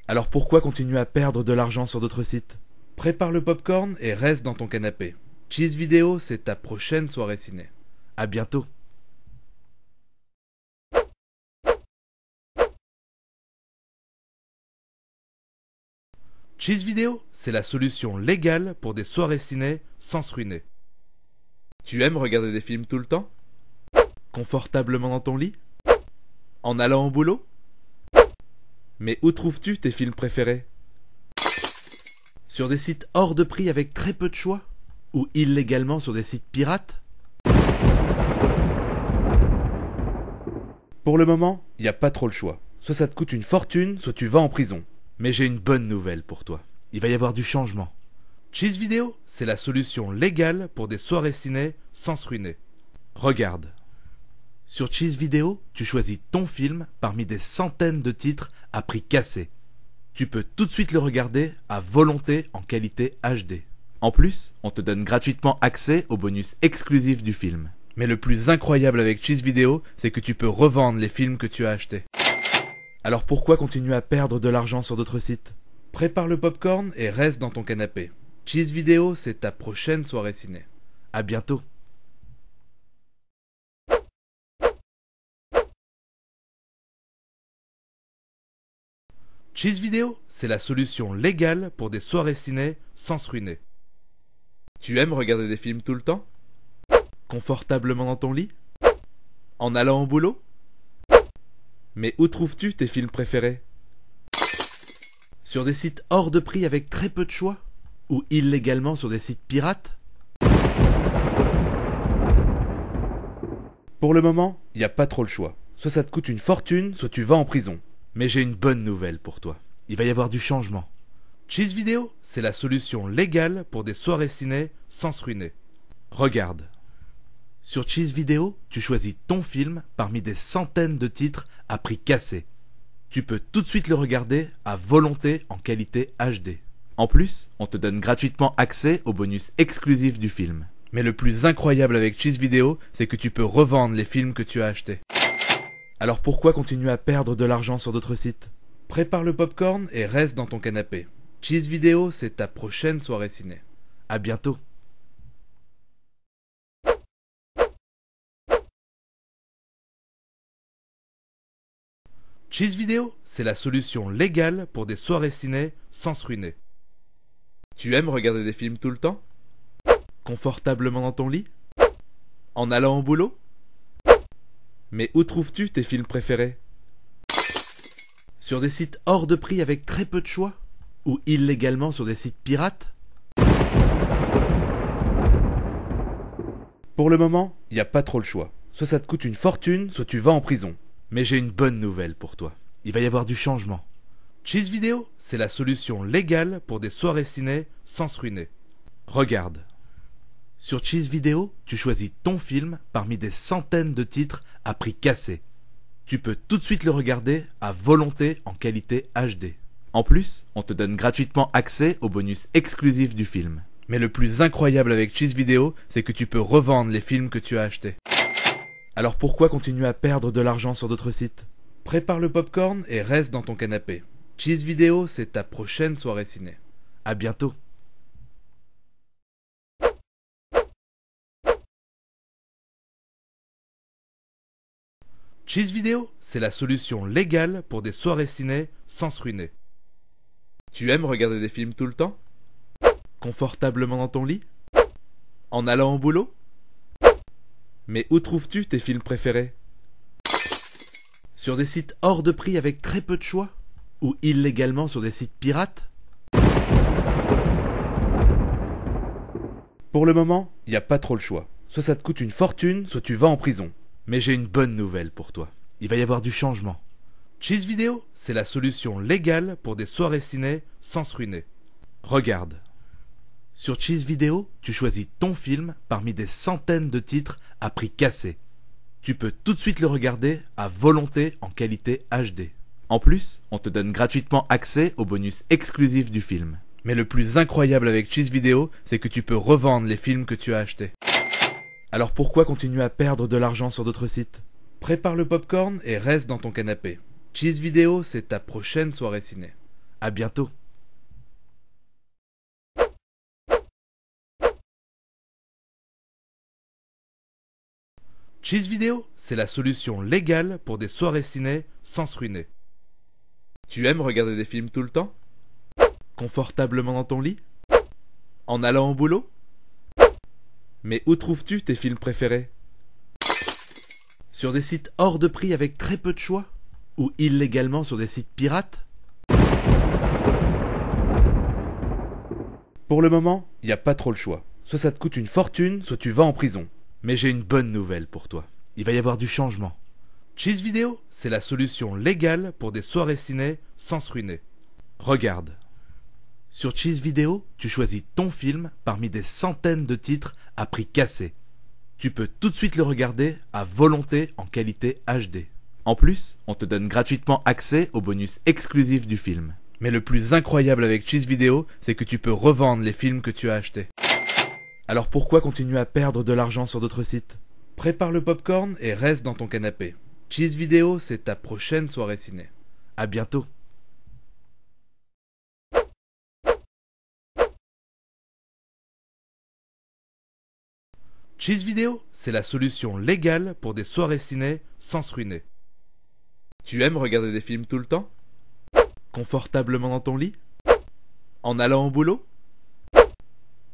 Alors pourquoi continuer à perdre de l'argent sur d'autres sites? Prépare le popcorn et reste dans ton canapé. Cheez Vidéo, c'est ta prochaine soirée ciné. À bientôt. Cheez Vidéo, c'est la solution légale pour des soirées ciné sans se ruiner. Tu aimes regarder des films tout le temps? Confortablement dans ton lit? En allant au boulot? Mais où trouves-tu tes films préférés? Sur des sites hors de prix avec très peu de choix? Ou illégalement sur des sites pirates? Pour le moment, il n'y a pas trop le choix. Soit ça te coûte une fortune, soit tu vas en prison. Mais j'ai une bonne nouvelle pour toi. Il va y avoir du changement. Cheez Vidéo, c'est la solution légale pour des soirées ciné sans se ruiner. Regarde. Sur Cheez Vidéo, tu choisis ton film parmi des centaines de titres à prix cassé. Tu peux tout de suite le regarder à volonté en qualité HD. En plus, on te donne gratuitement accès aux bonus exclusifs du film. Mais le plus incroyable avec Cheez Vidéo, c'est que tu peux revendre les films que tu as achetés. Alors pourquoi continuer à perdre de l'argent sur d'autres sites? Prépare le popcorn et reste dans ton canapé. Cheez Vidéo, c'est ta prochaine soirée ciné. À bientôt. Cheez Vidéo, c'est la solution légale pour des soirées ciné sans se ruiner. Tu aimes regarder des films tout le temps? Confortablement dans ton lit? En allant au boulot? Mais où trouves-tu tes films préférés? Sur des sites hors de prix avec très peu de choix? Ou illégalement sur des sites pirates? Pour le moment, il n'y a pas trop le choix. Soit ça te coûte une fortune, soit tu vas en prison. Mais j'ai une bonne nouvelle pour toi. Il va y avoir du changement. Cheez Vidéo, c'est la solution légale pour des soirées ciné sans se ruiner. Regarde. Sur Cheez Vidéo, tu choisis ton film parmi des centaines de titres à prix cassé. Tu peux tout de suite le regarder à volonté en qualité HD. En plus, on te donne gratuitement accès aux bonus exclusifs du film. Mais le plus incroyable avec Cheez Vidéo, c'est que tu peux revendre les films que tu as achetés. Alors pourquoi continuer à perdre de l'argent sur d'autres sites? Prépare le popcorn et reste dans ton canapé. Cheez Vidéo, c'est ta prochaine soirée ciné. À bientôt. Cheez Vidéo, c'est la solution légale pour des soirées ciné sans se ruiner. Tu aimes regarder des films tout le temps? Confortablement dans ton lit? En allant au boulot? Mais où trouves-tu tes films préférés? Sur des sites hors de prix avec très peu de choix? Ou illégalement sur des sites pirates? Pour le moment, il n'y a pas trop le choix. Soit ça te coûte une fortune, soit tu vas en prison. Mais j'ai une bonne nouvelle pour toi. Il va y avoir du changement. Cheez Vidéo, c'est la solution légale pour des soirées ciné sans se ruiner. Regarde. Sur Cheez Vidéo, tu choisis ton film parmi des centaines de titres à prix cassé. Tu peux tout de suite le regarder à volonté en qualité HD. En plus, on te donne gratuitement accès aux bonus exclusifs du film. Mais le plus incroyable avec Cheez Vidéo, c'est que tu peux revendre les films que tu as achetés. Alors pourquoi continuer à perdre de l'argent sur d'autres sites? Prépare le popcorn et reste dans ton canapé. Cheese Vidéo, c'est ta prochaine soirée ciné. À bientôt. Cheese Vidéo, c'est la solution légale pour des soirées ciné sans se ruiner. Tu aimes regarder des films tout le temps? Confortablement dans ton lit? En allant au boulot? Mais où trouves-tu tes films préférés? Sur des sites hors de prix avec très peu de choix? Ou illégalement sur des sites pirates? Pour le moment, il n'y a pas trop le choix. Soit ça te coûte une fortune, soit tu vas en prison. Mais j'ai une bonne nouvelle pour toi. Il va y avoir du changement. Cheese Vidéo, c'est la solution légale pour des soirées ciné sans se ruiner. Regarde. Sur Cheese Vidéo, tu choisis ton film parmi des centaines de titres à prix cassé. Tu peux tout de suite le regarder à volonté en qualité HD. En plus, on te donne gratuitement accès aux bonus exclusifs du film. Mais le plus incroyable avec Cheese Vidéo, c'est que tu peux revendre les films que tu as achetés. Alors pourquoi continuer à perdre de l'argent sur d'autres sites? Prépare le popcorn et reste dans ton canapé. Cheese Vidéo, c'est ta prochaine soirée ciné. À bientôt. Cheese Vidéo, c'est la solution légale pour des soirées ciné sans se ruiner. Tu aimes regarder des films tout le temps? Confortablement dans ton lit? En allant au boulot? Mais où trouves-tu tes films préférés? Sur des sites hors de prix avec très peu de choix? Ou illégalement sur des sites pirates? Pour le moment, il n'y a pas trop le choix. Soit ça te coûte une fortune, soit tu vas en prison. Mais j'ai une bonne nouvelle pour toi. Il va y avoir du changement. Cheese Vidéo, c'est la solution légale pour des soirées ciné sans se ruiner. Regarde. Sur Cheese Vidéo, tu choisis ton film parmi des centaines de titres à prix cassé. Tu peux tout de suite le regarder à volonté en qualité HD. En plus, on te donne gratuitement accès aux bonus exclusifs du film. Mais le plus incroyable avec Cheese Vidéo, c'est que tu peux revendre les films que tu as achetés. Alors pourquoi continuer à perdre de l'argent sur d'autres sites? Prépare le popcorn et reste dans ton canapé. Cheese Vidéo, c'est ta prochaine soirée ciné. À bientôt. Cheese Vidéo, c'est la solution légale pour des soirées ciné sans se ruiner. Tu aimes regarder des films tout le temps? Confortablement dans ton lit? En allant au boulot?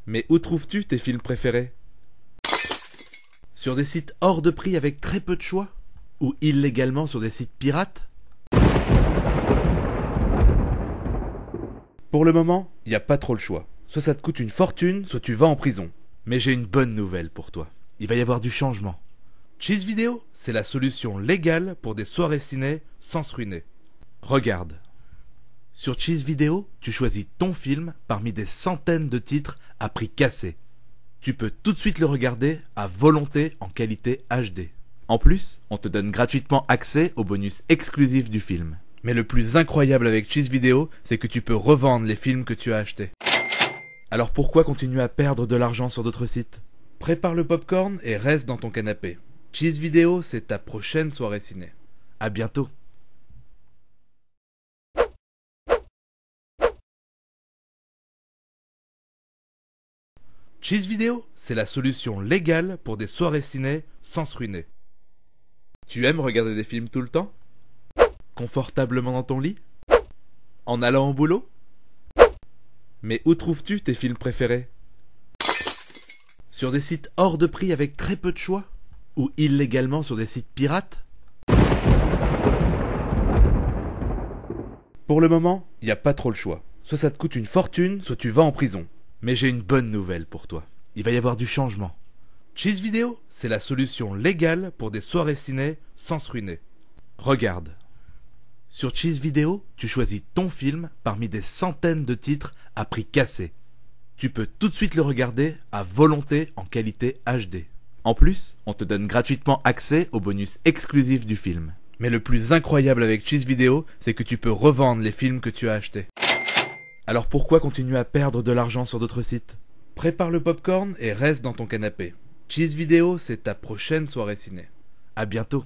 Mais où trouves-tu tes films préférés? Sur des sites hors de prix avec très peu de choix? Ou illégalement sur des sites pirates? Pour le moment, il n'y a pas trop le choix. Soit ça te coûte une fortune, soit tu vas en prison. Mais j'ai une bonne nouvelle pour toi. Il va y avoir du changement. Cheese Vidéo, c'est la solution légale pour des soirées ciné sans se ruiner. Regarde. Sur Cheese Vidéo, tu choisis ton film parmi des centaines de titres à prix cassé. Tu peux tout de suite le regarder à volonté en qualité HD. En plus, on te donne gratuitement accès aux bonus exclusifs du film. Mais le plus incroyable avec Cheese Vidéo, c'est que tu peux revendre les films que tu as achetés. Alors pourquoi continuer à perdre de l'argent sur d'autres sites? Prépare le popcorn et reste dans ton canapé. Cheese Vidéo, c'est ta prochaine soirée ciné. À bientôt. Cheese Vidéo, c'est la solution légale pour des soirées ciné sans se ruiner. Tu aimes regarder des films tout le temps? Confortablement dans ton lit? En allant au boulot? Mais où trouves-tu tes films préférés? Sur des sites hors de prix avec très peu de choix? Ou illégalement sur des sites pirates? Pour le moment, il n'y a pas trop le choix. Soit ça te coûte une fortune, soit tu vas en prison. Mais j'ai une bonne nouvelle pour toi. Il va y avoir du changement. Cheese Vidéo, c'est la solution légale pour des soirées ciné sans se ruiner. Regarde. Sur Cheese Vidéo, tu choisis ton film parmi des centaines de titres à prix cassé. Tu peux tout de suite le regarder à volonté en qualité HD. En plus, on te donne gratuitement accès aux bonus exclusifs du film. Mais le plus incroyable avec Cheese Vidéo, c'est que tu peux revendre les films que tu as achetés. Alors pourquoi continuer à perdre de l'argent sur d'autres sites? Prépare le popcorn et reste dans ton canapé. Cheese Vidéo, c'est ta prochaine soirée ciné. À bientôt.